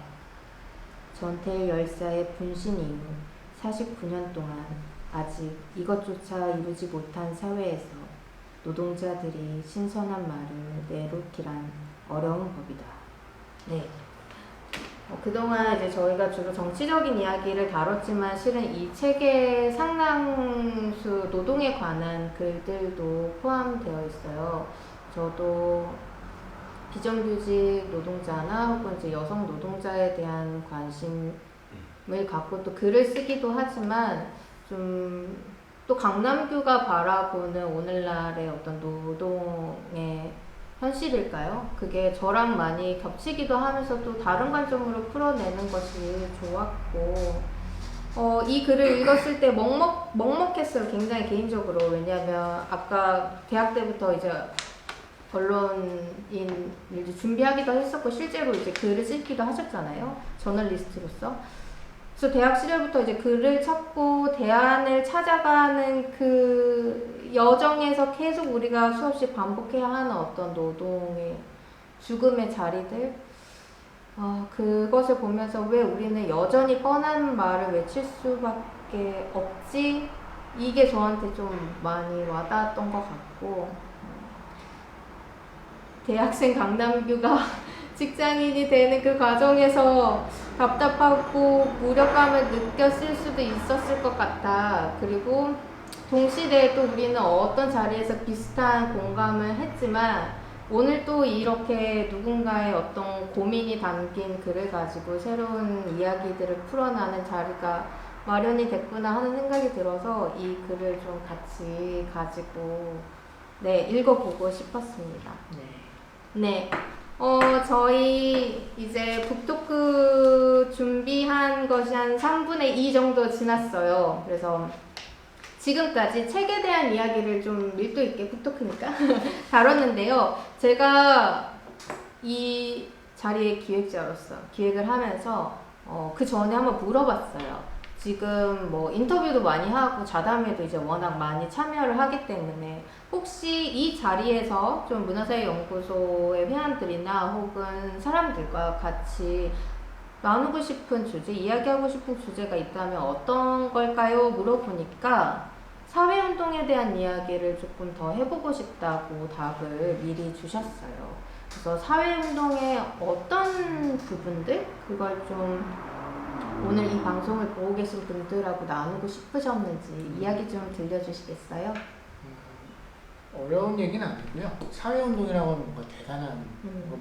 전태일 열사의 분신 이후 49년 동안 아직 이것조차 이루지 못한 사회에서 노동자들이 신선한 말을 내놓기란 어려운 법이다. 네. 그동안 이제 저희가 주로 정치적인 이야기를 다뤘지만 실은 이 책에 상당수 노동에 관한 글들도 포함되어 있어요. 저도 비정규직 노동자나 혹은 이제 여성 노동자에 대한 관심을 갖고 또 글을 쓰기도 하지만 좀 또 강남규가 바라보는 오늘날의 어떤 노동의 현실일까요? 그게 저랑 많이 겹치기도 하면서 또 다른 관점으로 풀어내는 것이 좋았고 이 글을 읽었을 때 먹먹했어요. 굉장히 개인적으로. 왜냐하면 아까 대학 때부터 이제 언론인 일을 준비하기도 했었고 실제로 이제 글을 쓰기도 하셨잖아요. 저널리스트로서. 그래서 대학 시절부터 이제 글을 찾고 대안을 찾아가는 그 여정에서 계속 우리가 수없이 반복해야 하는 어떤 노동의 죽음의 자리들 그것을 보면서 왜 우리는 여전히 뻔한 말을 외칠 수밖에 없지? 이게 저한테 좀 많이 와닿았던 것 같고 대학생 강남규가 직장인이 되는 그 과정에서 답답하고 무력감을 느꼈을 수도 있었을 것 같아. 그리고 동시대에 또 우리는 어떤 자리에서 비슷한 공감을 했지만 오늘 또 이렇게 누군가의 어떤 고민이 담긴 글을 가지고 새로운 이야기들을 풀어나는 자리가 마련이 됐구나 하는 생각이 들어서 이 글을 좀 같이 가지고 읽어보고 싶었습니다. 네. 저희 이제 북토크 준비한 것이 한 3분의 2 정도 지났어요. 그래서 지금까지 책에 대한 이야기를 좀 밀도 있게 북토크니까 다뤘는데요. 제가 이 자리의 기획자로서 기획을 하면서 그 전에 한번 물어봤어요. 지금 뭐 인터뷰도 많이 하고 자담회도 이제 워낙 많이 참여를 하기 때문에 혹시 이 자리에서 좀 문화사회연구소의 회원들이나 혹은 사람들과 같이 나누고 싶은 주제, 이야기하고 싶은 주제가 있다면 어떤 걸까요? 물어보니까 사회운동에 대한 이야기를 조금 더 해보고 싶다고 답을 미리 주셨어요. 그래서 사회운동의 어떤 부분들? 그걸 좀 오늘 이 방송을 보고 계신 분들하고 나누고 싶으셨는지 이야기 좀 들려주시겠어요? 어려운 얘기는 아니고요. 사회운동이라고 하면 뭔가 대단한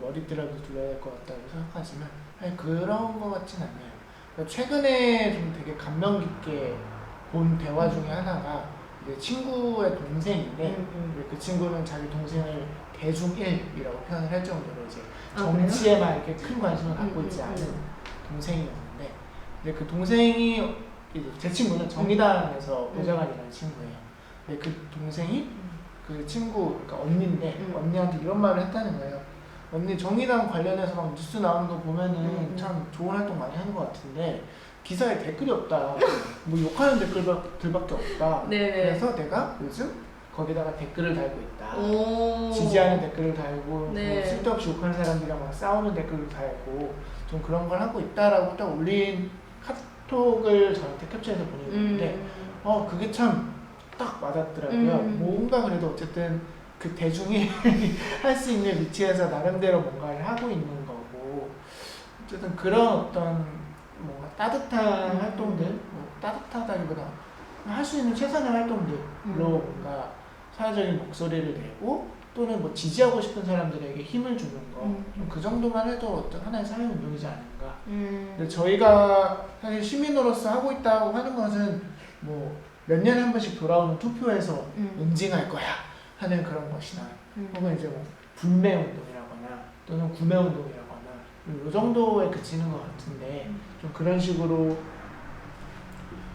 머리띠라도 둘러야 될 것 같다고 생각하지만 그런 것 같진 않아요. 그러니까 최근에 좀 되게 감명 깊게 본 대화 중에 하나가 이제 친구의 동생인데 그 친구는 자기 동생을 대중1이라고 표현을 할 정도로 이제 정치에만 이렇게 큰 관심을 갖고 있지 않은 동생이었는데 근데 그 동생이 이제 제 친구는 정의당에서 보좌관이라는 친구예요. 근데 그 동생이 그 친구, 그러니까 언니인데 언니한테 이런 말을 했다는 거예요. 언니 정의당 관련해서 막 뉴스 나오는 거 보면은 참 좋은 활동 많이 하는 것 같은데 기사에 댓글이 없다. 뭐 욕하는 댓글들밖에 없다. 네네. 그래서 내가 요즘 거기다가 댓글을 달고 있다. 오. 지지하는 댓글을 달고 네. 뭐 쓸데없이 욕하는 사람들이랑 막 싸우는 댓글을 달고 좀 그런 걸 하고 있다라고 딱 올린 카톡을 저한테 캡처해서 보내줬는데 그게 참 딱 와닿더라고요. 뭔가 그래도 어쨌든 그 대중이 할 수 있는 위치에서 나름대로 뭔가를 하고 있는 거고 어쨌든 그런 어떤 뭔가 따뜻한 활동들, 뭐 따뜻하다기보다 할 수 있는 최선의 활동들로 뭔가 사회적인 목소리를 내고 또는 뭐 지지하고 싶은 사람들에게 힘을 주는 거, 좀 그 정도만 해도 어떤 하나의 사회운동이지 않을까. 근데 저희가 사실 시민으로서 하고 있다고 하는 것은 뭐 몇 년에 한 번씩 돌아오는 투표에서 응징할 거야 하는 그런 것이나 혹은 이제 뭐 불매운동이라거나 또는 구매운동이라거나 이 정도에 그치는 것 같은데 좀 그런 식으로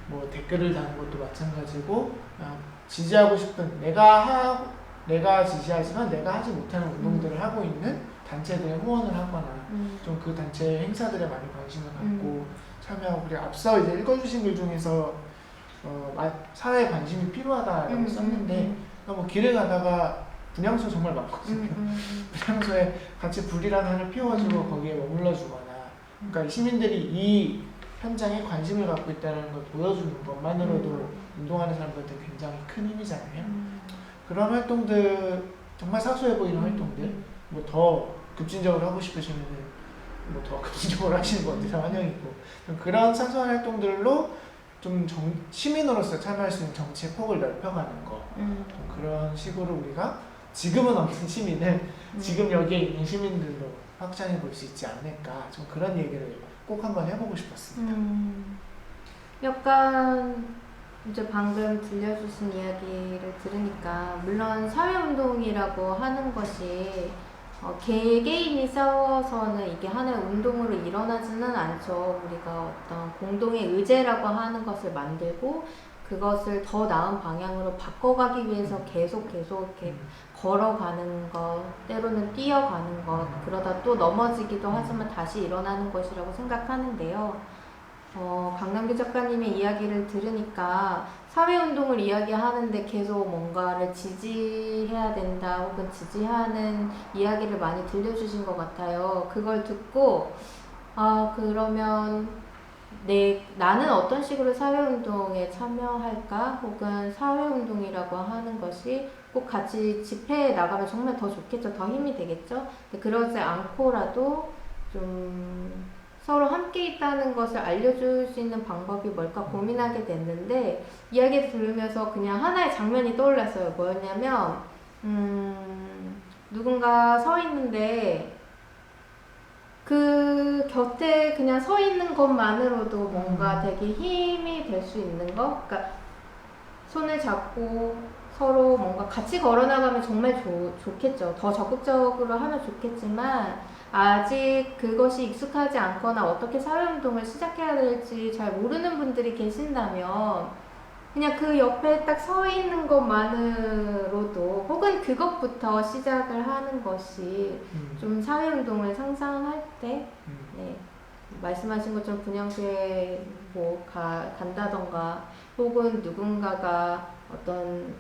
뭐 댓글을 다는 것도 마찬가지고 지지하고 싶은 내가 지지하지만 내가 하지 못하는 운동들을 하고 있는 단체들에 후원을 하거나 좀 그 단체 행사들에 많이 관심을 갖고 참여하고 그리고 앞서 이제 읽어주신 글 중에서 사회에 관심이 필요하다라고 썼는데 뭐 길을 가다가 분향소 정말 많거든요. 분향소에 같이 불이란 하늘 피워주고 거기에 머물러 주거나 그러니까 시민들이 이 현장에 관심을 갖고 있다는 걸 보여주는 것만으로도 운동하는 사람들한테 굉장히 큰 힘이잖아요. 그런 활동들 정말 사소해 보이는 활동들 뭐 더 급진적으로 하고 싶으시면은 뭐 더 급진적으로 하시는 거 언제나 환영이고 그런 사소한 활동들로 좀 시민으로서 참여할 수 있는 정치의 폭을 넓혀가는 거 좀 그런 식으로 우리가 지금은 없는 시민을 지금 여기에 있는 시민들로 확장해 볼 수 있지 않을까 좀 그런 얘기를 꼭 한번 해보고 싶었습니다. 약간 이제 방금 들려주신 이야기를 들으니까 물론 사회운동이라고 하는 것이 개개인이 싸워서는 이게 하나의 운동으로 일어나지는 않죠. 우리가 어떤 공동의 의제라고 하는 것을 만들고 그것을 더 나은 방향으로 바꿔가기 위해서 계속 이렇게 걸어가는 것, 때로는 뛰어가는 것, 그러다 또 넘어지기도 하지만 다시 일어나는 것이라고 생각하는데요. 강남규 작가님의 이야기를 들으니까 사회운동을 이야기하는데 계속 뭔가를 지지해야 된다 혹은 지지하는 이야기를 많이 들려주신 것 같아요. 그걸 듣고 그러면 나는 어떤 식으로 사회운동에 참여할까? 혹은 사회운동이라고 하는 것이 꼭 같이 집회에 나가면 정말 더 좋겠죠. 더 힘이 되겠죠. 근데 그러지 않고라도 좀 서로 함께 있다는 것을 알려줄 수 있는 방법이 뭘까 고민하게 됐는데 이야기 들으면서 그냥 하나의 장면이 떠올랐어요. 뭐였냐면 누군가 서 있는데 그 곁에 그냥 서 있는 것만으로도 뭔가 되게 힘이 될 수 있는 거? 그러니까 손을 잡고 서로 뭔가 같이 걸어나가면 정말 좋겠죠. 더 적극적으로 하면 좋겠지만 아직 그것이 익숙하지 않거나 어떻게 사회운동을 시작해야 될지 잘 모르는 분들이 계신다면 그냥 그 옆에 딱 서 있는 것만으로도 혹은 그것부터 시작을 하는 것이 좀 사회운동을 상상할 때 말씀하신 것처럼 분향소에 간다던가 혹은 누군가가 어떤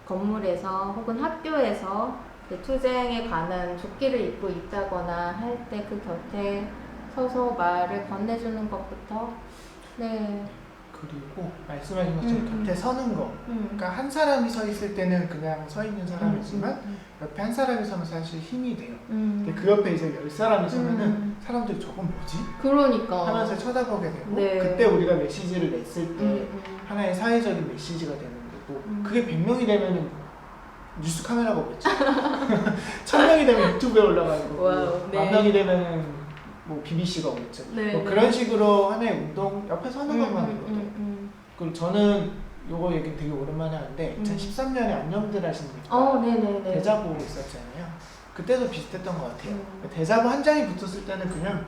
건물에서 혹은 학교에서 투쟁에 관한 조끼를 입고 있다거나 할 때 그 곁에 서서 말을 건네주는 것부터 그리고 말씀하신 것처럼 곁에 서는 거 그러니까 한 사람이 서 있을 때는 그냥 서 있는 사람이지만 옆에 한 사람이 서면 사실 힘이 돼요. 근데 그 옆에 이제 10사람이 서면은 사람들이 저건 뭐지? 그러니까 하면서 쳐다보게 되고 그때 우리가 메시지를 냈을 때 하나의 사회적인 메시지가 되는 거고 그게 100명이 되면은 뉴스 카메라가 오겠죠. 1000명이 되면 유튜브에 올라가고 와우, 네. 10,000명이 되면 뭐 BBC가 오겠죠. 뭐 그런 식으로 하나의 운동 옆에 서는 것만으로도 그리고 저는 요거 얘기 되게 오랜만에 하는데 2013년에 안녕들 하십니까? 대자보 있었잖아요. 그때도 비슷했던 것 같아요. 대자보 한 장이 붙었을 때는 그냥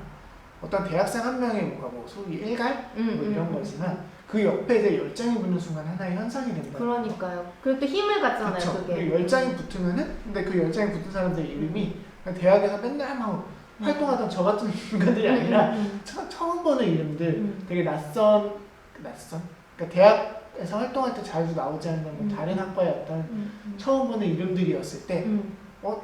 어떤 대학생 한 명의 뭐 소위 일갈? 뭐 이런 거지만 그 옆에 이제 10장이 붙는 순간 하나의 현상이 된다. 그러니까요. 그리고 또 힘을 갖잖아요. 그쵸. 그게. 10장이 붙으면은 근데 그 10장이 붙은 사람들 이름이 대학에서 맨날 막 활동하던 저 같은 인간들이 아니라 처음 보는 이름들 되게 낯선 그러니까 대학에서 활동할 때 자주 나오지 않는 뭐 다른 학과의 어떤 처음 보는 이름들이었을 때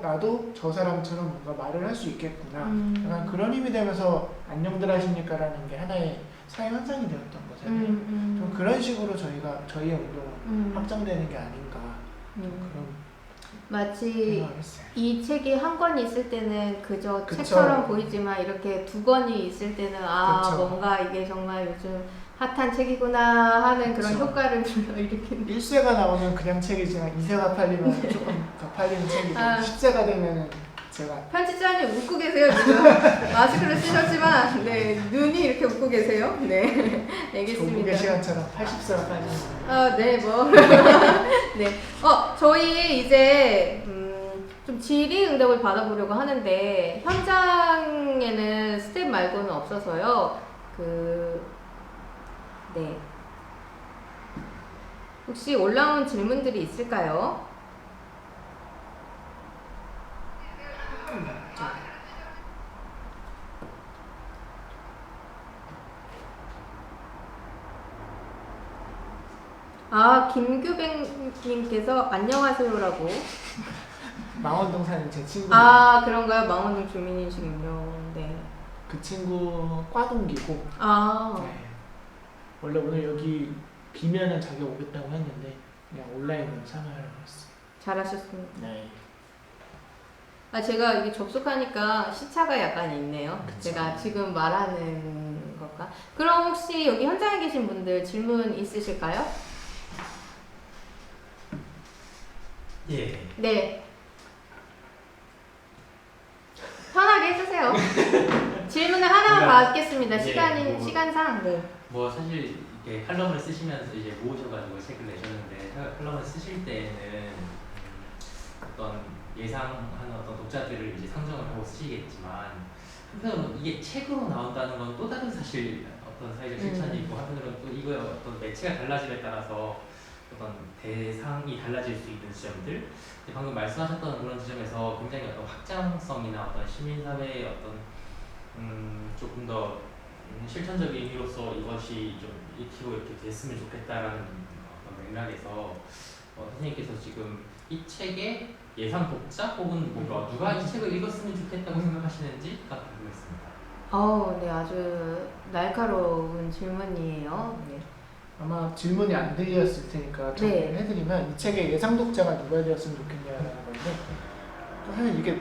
나도 저 사람처럼 뭔가 말을 할 수 있겠구나 약간 그런 힘이 되면서 안녕들 하십니까라는 게 하나의 사회 현상이 되었던 거잖아요. 좀 그런 식으로 저희의 운동은 확장되는 게 아닌가 그런 마치 이 책이 한 권이 있을 때는 그저 그쵸. 책처럼 보이지만 이렇게 두 권이 있을 때는 그쵸. 뭔가 이게 정말 요즘 핫한 책이구나 하는 그런 그쵸. 효과를 불러일으키는 1세가 나오면 그냥 책이지만 2세가 팔리면 조금 더 팔리는 책이고 10세가 되면은 제가 편집자님 웃고 계세요 지금. 마스크를 쓰셨지만 눈이 이렇게 웃고 계세요. 알겠습니다. 조국의 시간처럼 80세가 팔리는 저희 이제 좀 질의응답을 받아보려고 하는데 현장에는 스텝 말고는 없어서요. 혹시 올라온 질문들이 있을까요? 아, 김규백님께서 안녕하세요라고. 망원동 사는 제 친구. 아, 그런가요? 망원동 주민이시군요. 네. 그 친구 과 동기고. 아, 네. 원래 오늘 여기 비면은 자기가 오겠다고 했는데 그냥 온라인으로 참여하려고 했어요. 잘하셨습니다. 네. 아, 제가 이게 접속하니까 시차가 약간 있네요. 그쵸. 제가 지금 말하는 것과. 그럼 혹시 여기 현장에 계신 분들 질문 있으실까요? 예. 네. 편하게 해주세요. 질문을 하나만 그러니까, 받겠습니다. 예, 시간상. 네. 뭐 사실 이렇게 칼럼을 쓰시면서 이제 모으셔가지고 책을 내셨는데 칼럼을 쓰실 때는 어떤 예상하는 어떤 독자들을 이제 상정을 하고 쓰시겠지만 한편으로는 이게 책으로 나온다는 건 또 다른 사실 어떤 사회적 실천이 있고 한편으로는 또 이거의 어떤 매체가 달라짐에 따라서 어떤 대상이 달라질 수 있는 지점들 방금 말씀하셨던 그런 지점에서 굉장히 어떤 확장성이나 어떤 시민사회의 어떤 조금 더 실천적인 의미로서 이것이 좀 익히고 이렇게 됐으면 좋겠다라는 어떤 맥락에서 선생님께서 지금 이 책의 예상 독자 혹은 뭐 누가 이 책을 읽었으면 좋겠다고 생각하시는지가 궁금했습니다. 네, 아주 날카로운 질문이에요. 네. 아마 질문이 안 들렸을 테니까 정리를 네. 해드리면 이 책의 예상 독자가 누가 되었으면 좋겠냐라는 건데 사실 이게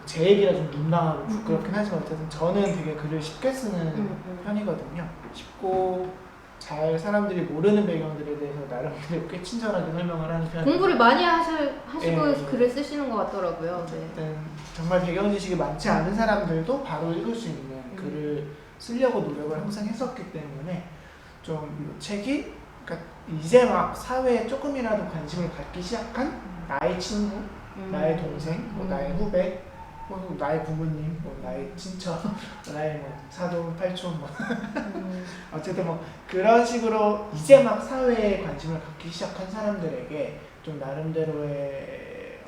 제 얘기라 좀 민망하고 부끄럽긴 하지만 어쨌든 저는 되게 글을 쉽게 쓰는 편이거든요. 쉽고 잘 사람들이 모르는 배경들에 대해서 나름대로 꽤 친절하게 설명을 하는 편이에요. 공부를 많이 하시고 예. 글을 쓰시는 것 같더라고요. 네. 어쨌든 정말 배경 지식이 많지 않은 사람들도 바로 읽을 수 있는 글을 쓰려고 노력을 항상 했었기 때문에 좀 이 책이 그러니까 이제 막 사회에 조금이라도 관심을 갖기 시작한 나의 친구, 나의 동생, 뭐 나의 후배, 뭐 나의 부모님, 뭐 나의 친척, 나의 뭐 사돈, 팔촌 뭐 어쨌든 뭐 그런 식으로 이제 막 사회에 관심을 갖기 시작한 사람들에게 좀 나름대로의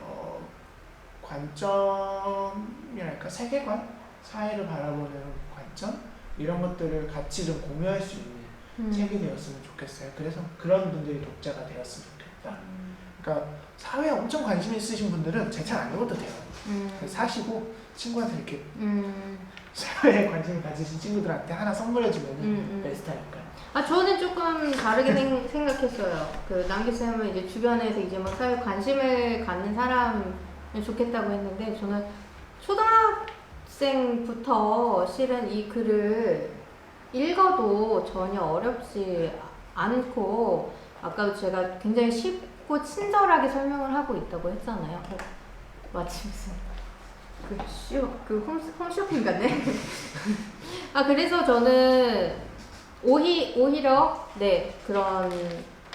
관점이랄까 세계관, 사회를 바라보는 관점 이런 것들을 같이 좀 공유할 수 있는 책이 되었으면 좋겠어요. 그래서 그런 분들이 독자가 되었으면 좋겠다. 그러니까 사회에 엄청 관심 있으신 분들은 제 책 안 읽어도 돼요. 사시고 친구한테 이렇게 사회에 관심 가지신 친구들한테 하나 선물해주면 베스트니까요. 아, 저는 조금 다르게 생각했어요. 그 남기쌤은 이제 주변에서 이제 막 사회 관심을 갖는 사람을 좋겠다고 했는데 저는 초등학생부터 실은 이 글을 읽어도 전혀 어렵지 않고 아까도 제가 굉장히 쉽고 친절하게 설명을 하고 있다고 했잖아요. 마치 무슨 홈쇼핑 같네. 아, 그래서 저는 오히려 네, 그런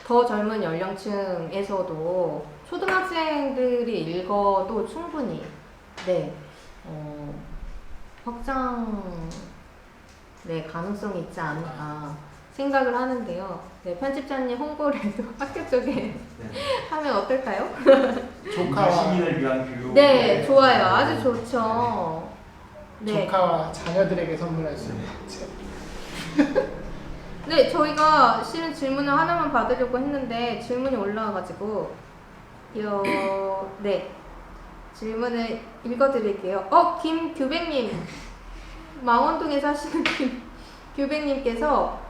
더 젊은 연령층에서도 초등학생들이 읽어도 충분히 네, 확장 네, 가능성이 있지 않을까 생각을 하는데요. 네, 편집자님 홍보라도 학교 쪽에 네. 하면 어떨까요? 조카와 시민을 위한 교육. 네, 좋아요. 아주 좋죠. 네. 조카와 자녀들에게 선물할 수 있는 책. 네, 저희가 실은 질문을 하나만 받으려고 했는데 질문이 올라와가지고 네, 질문을 읽어드릴게요. 김규백님, 망원동에 사시는 김규백님께서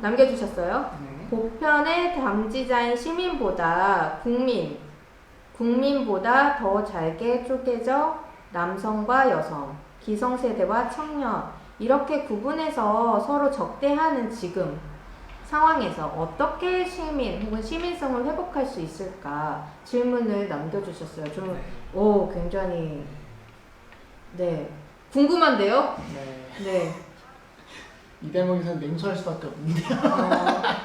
남겨주셨어요. 네. 보편의 담지자인 시민보다 국민보다 더 잘게 쪼개져 남성과 여성, 기성세대와 청년 이렇게 구분해서 서로 적대하는 지금 상황에서 어떻게 시민 혹은 시민성을 회복할 수 있을까 질문을 남겨주셨어요. 좀 굉장히 네 궁금한데요. 네. 이 대목에서 냉소할 수밖에 없는데요.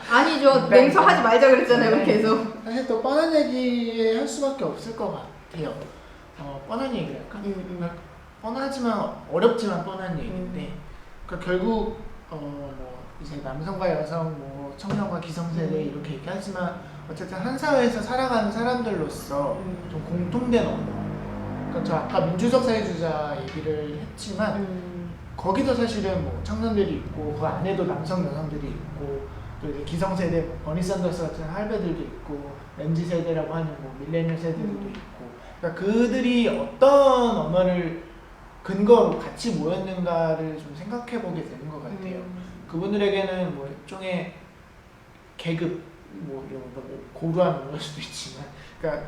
아니죠. 네. 냉소하지 말자 그랬잖아요. 네. 계속. 사실 또 뻔한 얘기 할 수밖에 없을 것 같아요. 뻔한 얘기랄까? 뻔하지만 어렵지만 뻔한 얘기인데 그러니까 결국 뭐 이제 남성과 여성, 뭐 청년과 기성세대 이렇게 얘기하지만 어쨌든 한 사회에서 살아가는 사람들로서 좀 공통된 언어. 그러니까 저 아까 민주적 사회주의자 얘기를 했지만 거기도 사실은 뭐 청년들이 있고 그 안에도 남성 여성들이 있고 또 이제 기성세대 뭐 버니 샌더스 같은 할배들도 있고 MZ 세대라고 하는 뭐 밀레니얼 세대들도 있고 그러니까 그들이 어떤 언어를 근거로 같이 모였는가를 좀 생각해 보게 되는 것 같아요. 그분들에게는 뭐 일종의 계급 뭐 이런 뭐 고루한 언어일 수도 있지만 그러니까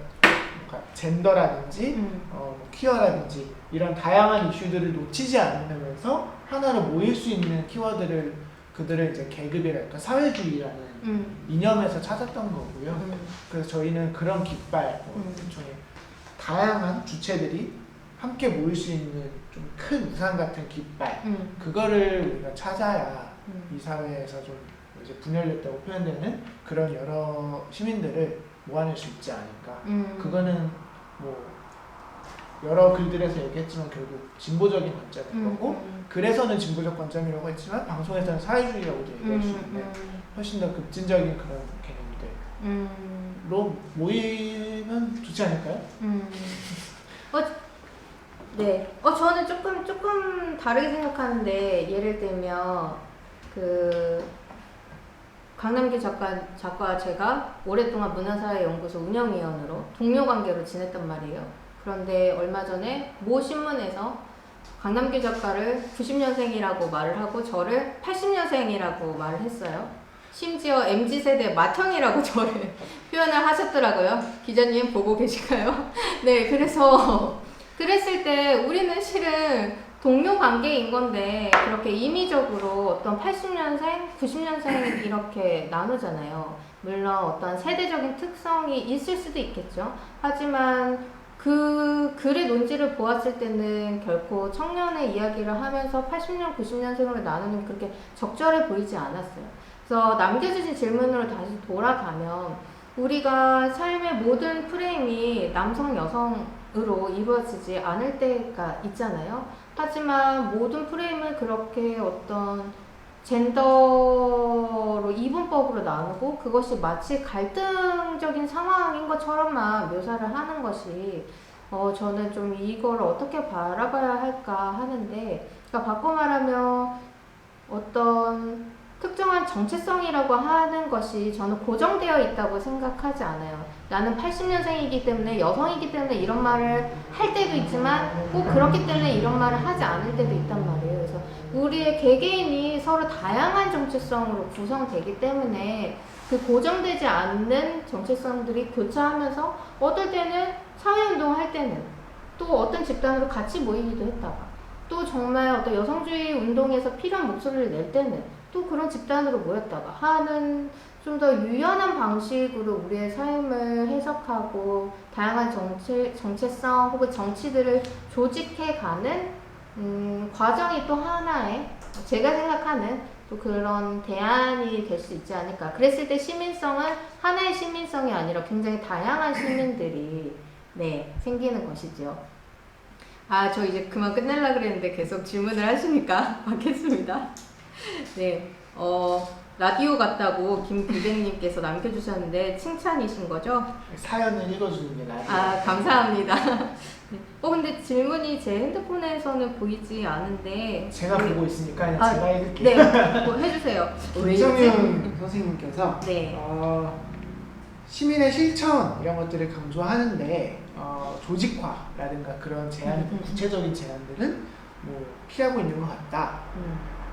뭔가 젠더라든지 뭐 퀴어라든지 이런 다양한 이슈들을 놓치지 않으면서 하나로 모일 수 있는 키워드를 그들은 이제 계급이랄까 사회주의라는 이념에서 찾았던 거고요. 그래서 저희는 그런 깃발, 일종의 다양한 주체들이 함께 모일 수 있는 좀 큰 우산 같은 깃발, 그거를 우리가 찾아야 이 사회에서 좀 이제 분열됐다고 표현되는 그런 여러 시민들을 모아낼 수 있지 않을까. 그거는 뭐 여러 글들에서 얘기했지만 결국 진보적인 관점인 거고 글에서는 진보적 관점이라고 했지만 방송에서는 사회주의라고도 얘기할 수 있는 훨씬 더 급진적인 그런 개념들로 모이면 좋지 않을까요? 네. 저는 조금 다르게 생각하는데 예를 들면 그 강남기 작가와 제가 오랫동안 문화사회연구소 운영위원으로 동료 관계로 지냈단 말이에요. 그런데 얼마 전에 모 신문에서 강남기 작가를 90년생이라고 말을 하고 저를 80년생이라고 말을 했어요. 심지어 MZ세대 맏형이라고 저를 표현을 하셨더라고요. 기자님 보고 계실까요? 네, 그랬을 때 우리는 실은 동료 관계인 건데 그렇게 임의적으로 어떤 80년생, 90년생 이렇게 나누잖아요. 물론 어떤 세대적인 특성이 있을 수도 있겠죠. 하지만 그 글의 논지를 보았을 때는 결코 청년의 이야기를 하면서 80년, 90년생으로 나누는 그렇게 적절해 보이지 않았어요. 그래서 남겨주신 질문으로 다시 돌아가면 우리가 삶의 모든 프레임이 남성, 여성으로 이루어지지 않을 때가 있잖아요. 하지만 모든 프레임을 그렇게 어떤 젠더로 이분법으로 나누고 그것이 마치 갈등적인 상황인 것처럼만 묘사를 하는 것이 저는 좀 이걸 어떻게 바라봐야 할까 하는데, 그러니까 바꿔 말하면 어떤 특정한 정체성이라고 하는 것이 저는 고정되어 있다고 생각하지 않아요. 나는 80년생이기 때문에 여성이기 때문에 이런 말을 할 때도 있지만 꼭 그렇기 때문에 이런 말을 하지 않을 때도 있단 말이에요. 그래서 우리의 개개인이 서로 다양한 정체성으로 구성되기 때문에 그 고정되지 않는 정체성들이 교차하면서 어떨 때는 사회운동을 할 때는 또 어떤 집단으로 같이 모이기도 했다가 또 정말 어떤 여성주의 운동에서 필요한 목소리를 낼 때는 또 그런 집단으로 모였다가 하는 좀 더 유연한 방식으로 우리의 삶을 해석하고 다양한 정체성 혹은 정치들을 조직해가는 과정이 또 하나의 제가 생각하는 또 그런 대안이 될 수 있지 않을까. 그랬을 때 시민성은 하나의 시민성이 아니라 굉장히 다양한 시민들이 생기는 것이죠. 저 이제 그만 끝내려고 그랬는데 계속 질문을 하시니까 받겠습니다. 네, 라디오 같다고 김비백님께서 남겨주셨는데 칭찬이신 거죠? 사연을 읽어주는 게 나아요. 감사합니다. 네. 근데 질문이 제 핸드폰에서는 보이지 않은데 제가 보고 있으니까 제가 읽을게요. 네, 해주세요. 김정윤 선생님께서 네. 시민의 실천 이런 것들을 강조하는데 조직화라든가 그런 제안, 구체적인 제안들은 뭐 피하고 있는 것 같다.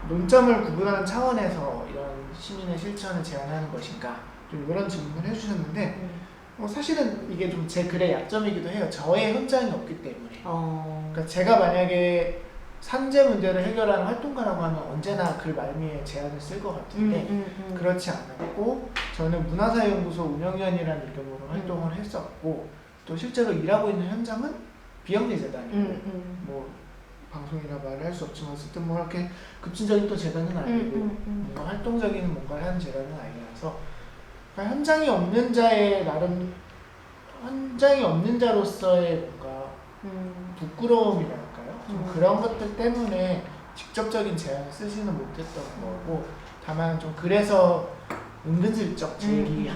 논점을 구분하는 차원에서 이런 시민의 실천을 제안하는 것인가, 좀 이런 질문을 해주셨는데 사실은 이게 좀 제 글의 약점이기도 해요. 저의 현장이 없기 때문에. 그러니까 제가 만약에 산재 문제를 해결하는 활동가라고 하면 언제나 글 말미에 제안을 쓸 것 같은데 그렇지 않았고, 저는 문화사회연구소 운영위원이라는 이름으로 활동을 했었고 또 실제로 일하고 있는 현장은 비영리 재단이고 뭐 방송이라 말을 할 수 없지만 어쨌든 뭐 이렇게 급진적인 또 재단은 아니고 뭔가 활동적인 뭔가를 하는 재단은 아니라서, 그러니까 현장이 없는 자의 나름 현장이 없는 자로서의 뭔가 부끄러움이랄까요? 좀 그런 것들 때문에 직접적인 제안을 쓰지는 못했던 거고, 다만 좀 그래서 은근슬쩍 제 얘기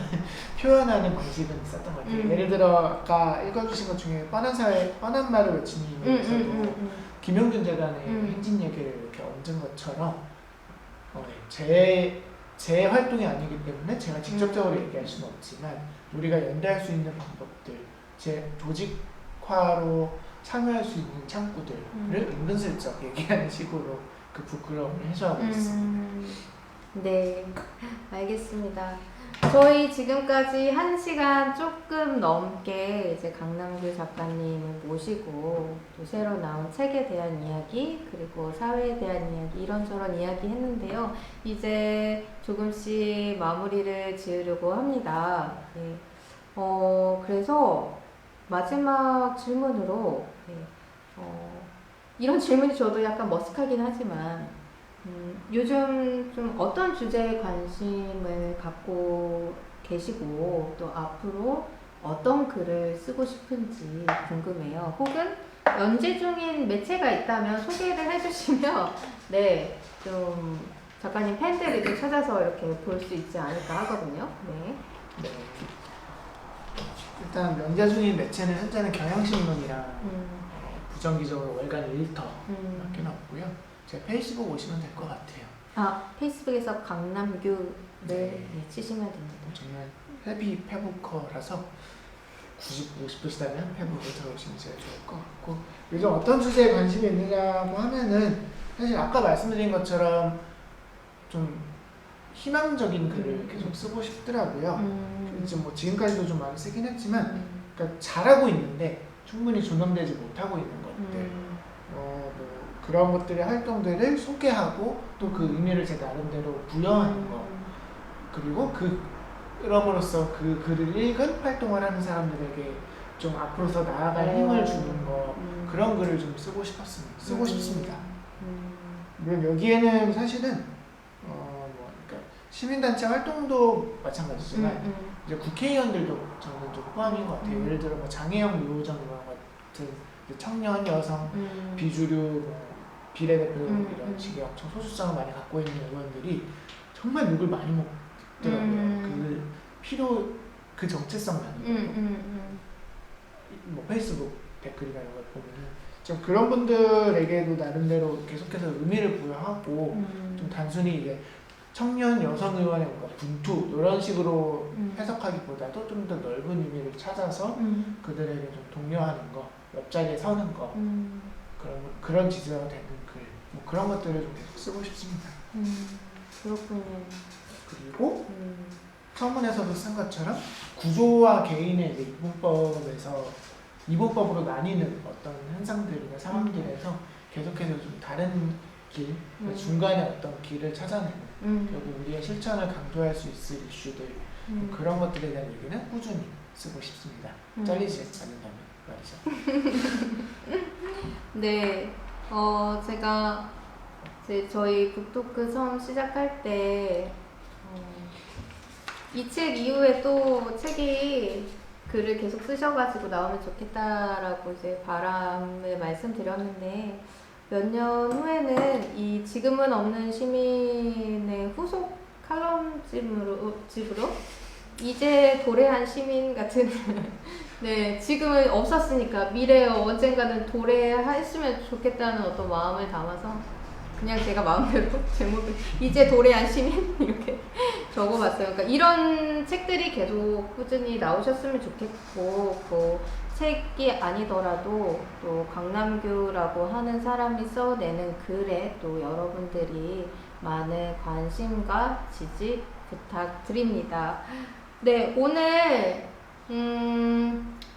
표현하는 방식은 있었던 것 같아요. 예를 들어 아까 읽어주신 것 중에 뻔한 사회, 뻔한 말을 외치는 힘에서도 김용준 재단의 행진 얘기를 이렇게 얹은 것처럼 제 활동이 아니기 때문에 제가 직접적으로 얘기할 수는 없지만 우리가 연대할 수 있는 방법들, 제 조직화로 참여할 수 있는 창구들을 은근슬쩍 얘기하는 식으로 그 부끄러움을 해소하고 있습니다. 네, 알겠습니다. 저희 지금까지 1시간 조금 넘게 이제 강남규 작가님을 모시고 또 새로 나온 책에 대한 이야기 그리고 사회에 대한 이야기 이런저런 이야기 했는데요. 이제 조금씩 마무리를 지으려고 합니다. 네. 그래서 마지막 질문으로 이런 질문이 저도 약간 머쓱하긴 하지만 요즘 좀 어떤 주제에 관심을 갖고 계시고 또 앞으로 어떤 글을 쓰고 싶은지 궁금해요. 혹은 연재 중인 매체가 있다면 소개를 해주시면 네, 좀 작가님 팬들이 좀 찾아서 이렇게 볼 수 있지 않을까 하거든요. 네. 네. 일단 연재 중인 매체는 현재는 경향신문이랑 부정기적으로 월간 일터밖에 없고요. 제 페이스북 오시면 될 것 같아요. 아, 페이스북에서 강남규를 치시면 됩니다. 정말 헤비 페북커라서 굳이 보고 싶으시다면 페북에 들어오시면 제일 좋을 것 같고 요즘 어떤 주제에 관심이 있느냐고 하면은 사실 아까 말씀드린 것처럼 좀 희망적인 글을 계속 쓰고 싶더라고요. 뭐 지금까지도 좀 많이 쓰긴 했지만 그러니까 잘하고 있는데 충분히 조명되지 못하고 있는 것들 뭐 그런 것들의 활동들을 소개하고 또 그 의미를 제 나름대로 부여하는 거 그리고 그럼으로써 그 글을 읽은 활동을 하는 사람들에게 좀 앞으로서 나아갈 힘을 주는 거 그런 글을 좀 쓰고 싶습니다. 물론 여기에는 사실은 그러니까 시민단체 활동도 마찬가지지만 이제 국회의원들도 저는 좀 포함인 것 같아요. 예를 들어 뭐 장혜영, 유호정 의원 같은 청년, 여성, 비주류, 비례대표 이런 식의 엄청 소수성을 많이 갖고 있는 의원들이 정말 욕을 많이 먹더라고요. 그 정체성만으로 뭐 페이스북 댓글이나 이런 걸 보면은 좀 그런 분들에게도 나름대로 계속해서 의미를 부여하고 좀 단순히 이제 청년 여성 의원의 뭔가 분투 이런 식으로 해석하기보다도 좀 더 넓은 의미를 찾아서 그들에게 좀 독려하는 거, 옆자리에 서는 거 그런 지지자가 되는 글, 뭐 그런 것들을 좀 계속 쓰고 싶습니다. 그렇군요. 그리고 서문에서도 쓴 것처럼 구조와 개인의 이제 이분법으로 나뉘는 어떤 현상들이나 상황들에서 계속해서 좀 다른 길, 중간에 어떤 길을 찾아내는 결국 우리의 실천을 강조할 수 있을 이슈들 그런 것들에 대한 얘기는 꾸준히 쓰고 싶습니다. 잘리지 않는다면 말이죠. 네, 제가 이제 저희 북토크 처음 시작할 때 이 책 이후에 또 책이 글을 계속 쓰셔가지고 나오면 좋겠다라고 이제 바람을 말씀드렸는데 몇 년 후에는 이 지금은 없는 시민의 후속 칼럼집으로 이제 도래한 시민 같은 네, 지금은 없었으니까 미래에 언젠가는 도래했으면 좋겠다는 어떤 마음을 담아서 그냥 제가 마음대로 제목을 이제 도래한 시민 이렇게 적어봤어요. 그러니까 이런 책들이 계속 꾸준히 나오셨으면 좋겠고 뭐 책이 아니더라도 또 강남규라고 하는 사람이 써내는 글에 또 여러분들이 많은 관심과 지지 부탁드립니다. 네, 오늘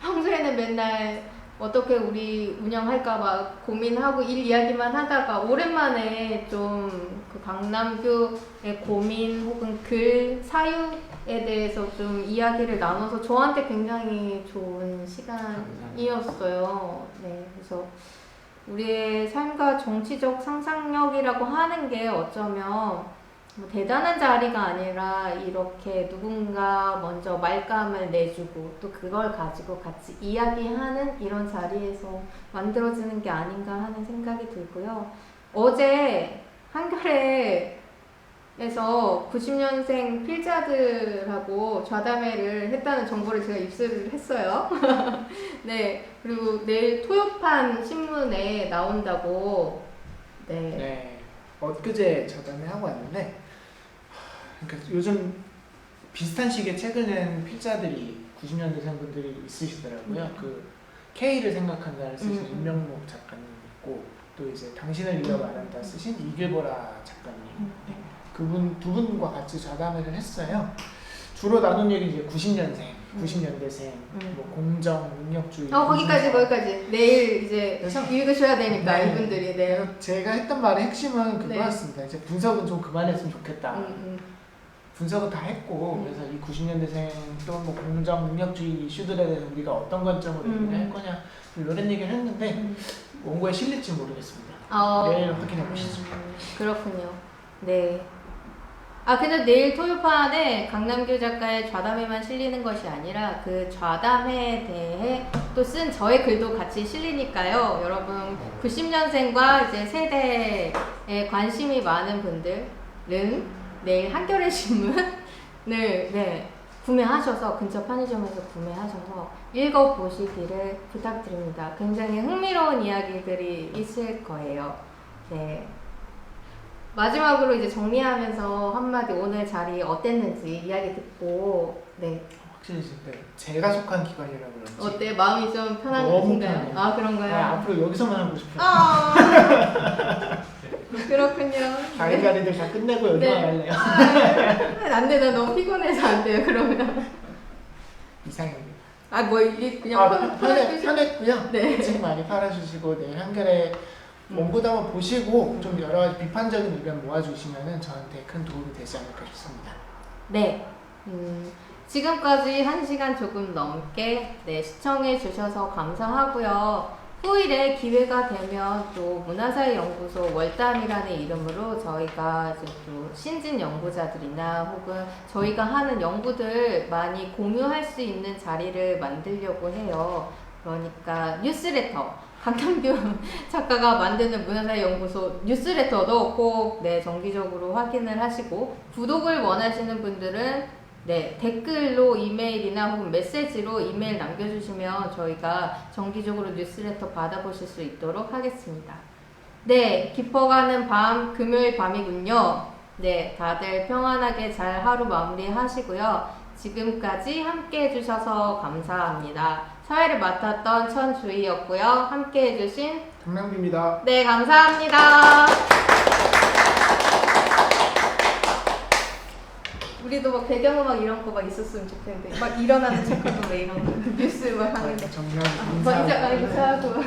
평소에는 맨날 어떻게 우리 운영할까 막 고민하고 일 이야기만 하다가 오랜만에 좀 그 강남규의 고민 혹은 글 사유에 대해서 좀 이야기를 나눠서 저한테 굉장히 좋은 시간이었어요. 네, 그래서 우리의 삶과 정치적 상상력이라고 하는 게 어쩌면 뭐 대단한 자리가 아니라 이렇게 누군가 먼저 말감을 내주고 또 그걸 가지고 같이 이야기하는 이런 자리에서 만들어지는 게 아닌가 하는 생각이 들고요. 어제 한겨레 에서 90년생 필자들하고 좌담회를 했다는 정보를 제가 입수를 했어요. 네, 그리고 내일 토요판 신문에 나온다고. 네. 네, 엊그제 저담회 하고 왔는데 그러니까 요즘 비슷한 시기에 책을 낸 필자들이 90년대생 분들이 있으시더라고요. 그 K를 생각한다를 쓰신 임명목 작가님 있고 또 이제 당신을 잃어 말한다 쓰신 이길보라 작가님. 네. 그분 두 분과 같이 좌담회를 했어요. 주로 나눈 얘기 이제 90년생, 90년대생, 뭐 공정, 능력주의. 거기까지. 내일 이제 그래서 읽으셔야 되니까 네. 이분들이. 네. 그래서 제가 했던 말의 핵심은 네. 그거였습니다. 이제 분석은 좀 그만했으면 좋겠다. 분석은 다 했고 그래서 이 90년대생 또 뭐 공정, 능력주의 이슈들에 대해서 우리가 어떤 관점으로 얘기를 할 거냐 이런 얘기를 했는데 원고에 실릴지 모르겠습니다. 내일 확인해 보시죠. 그렇군요. 네. 근데 내일 토요판에 강남규 작가의 좌담회만 실리는 것이 아니라 그 좌담회에 대해 또 쓴 저의 글도 같이 실리니까요. 여러분 90년생과 이제 세대에 관심이 많은 분들은 내일 한겨레 신문을 네, 구매하셔서 근처 편의점에서 구매하셔서 읽어보시기를 부탁드립니다. 굉장히 흥미로운 이야기들이 있을 거예요. 네. 마지막으로 이제 정리하면서 한마디 오늘 자리 어땠는지 이야기 듣고. 네. 확실히 진짜 제가 속한 기관이라 그런지 어때? 마음이 좀 너무 편안하신가요? 편해요. 그런가요? 앞으로 여기서만 하고 싶어요. 그렇군요. 다른 자리들 다 끝내고 여기만 네. 할래요. 안 돼, 나 너무 피곤해서 안 돼요. 그러면. 이상입니다. 이게 그냥 편했고요. 네. 책 많이 팔아주시고 내일 한겨레 원고도 한번 보시고 좀 여러 가지 비판적인 의견 모아주시면 저한테 큰 도움이 되지 않을까 싶습니다. 네. 지금까지 1시간 조금 넘게 시청해 주셔서 감사하고요. 후일에 기회가 되면 또 문화사회연구소 월담이라는 이름으로 저희가 이제 또 신진 연구자들이나 혹은 저희가 하는 연구들 많이 공유할 수 있는 자리를 만들려고 해요. 그러니까 뉴스레터, 강남규 작가가 만드는 문화사회연구소 뉴스레터도 꼭 정기적으로 확인을 하시고, 구독을 원하시는 분들은 댓글로 이메일이나 혹은 메시지로 이메일 남겨주시면 저희가 정기적으로 뉴스레터 받아보실 수 있도록 하겠습니다. 깊어가는 밤, 금요일 밤이군요. 다들 평안하게 잘 하루 마무리 하시고요. 지금까지 함께 해주셔서 감사합니다. 사회를 맡았던 천주희였고요. 함께 해주신 강남규입니다. 감사합니다. 우리도 막 배경음악 이런 거 막 있었으면 좋겠는데, 막 일어나는 체크도 막 이런 거 뉴스 막 하는데 정리하고 막 이제 인사하고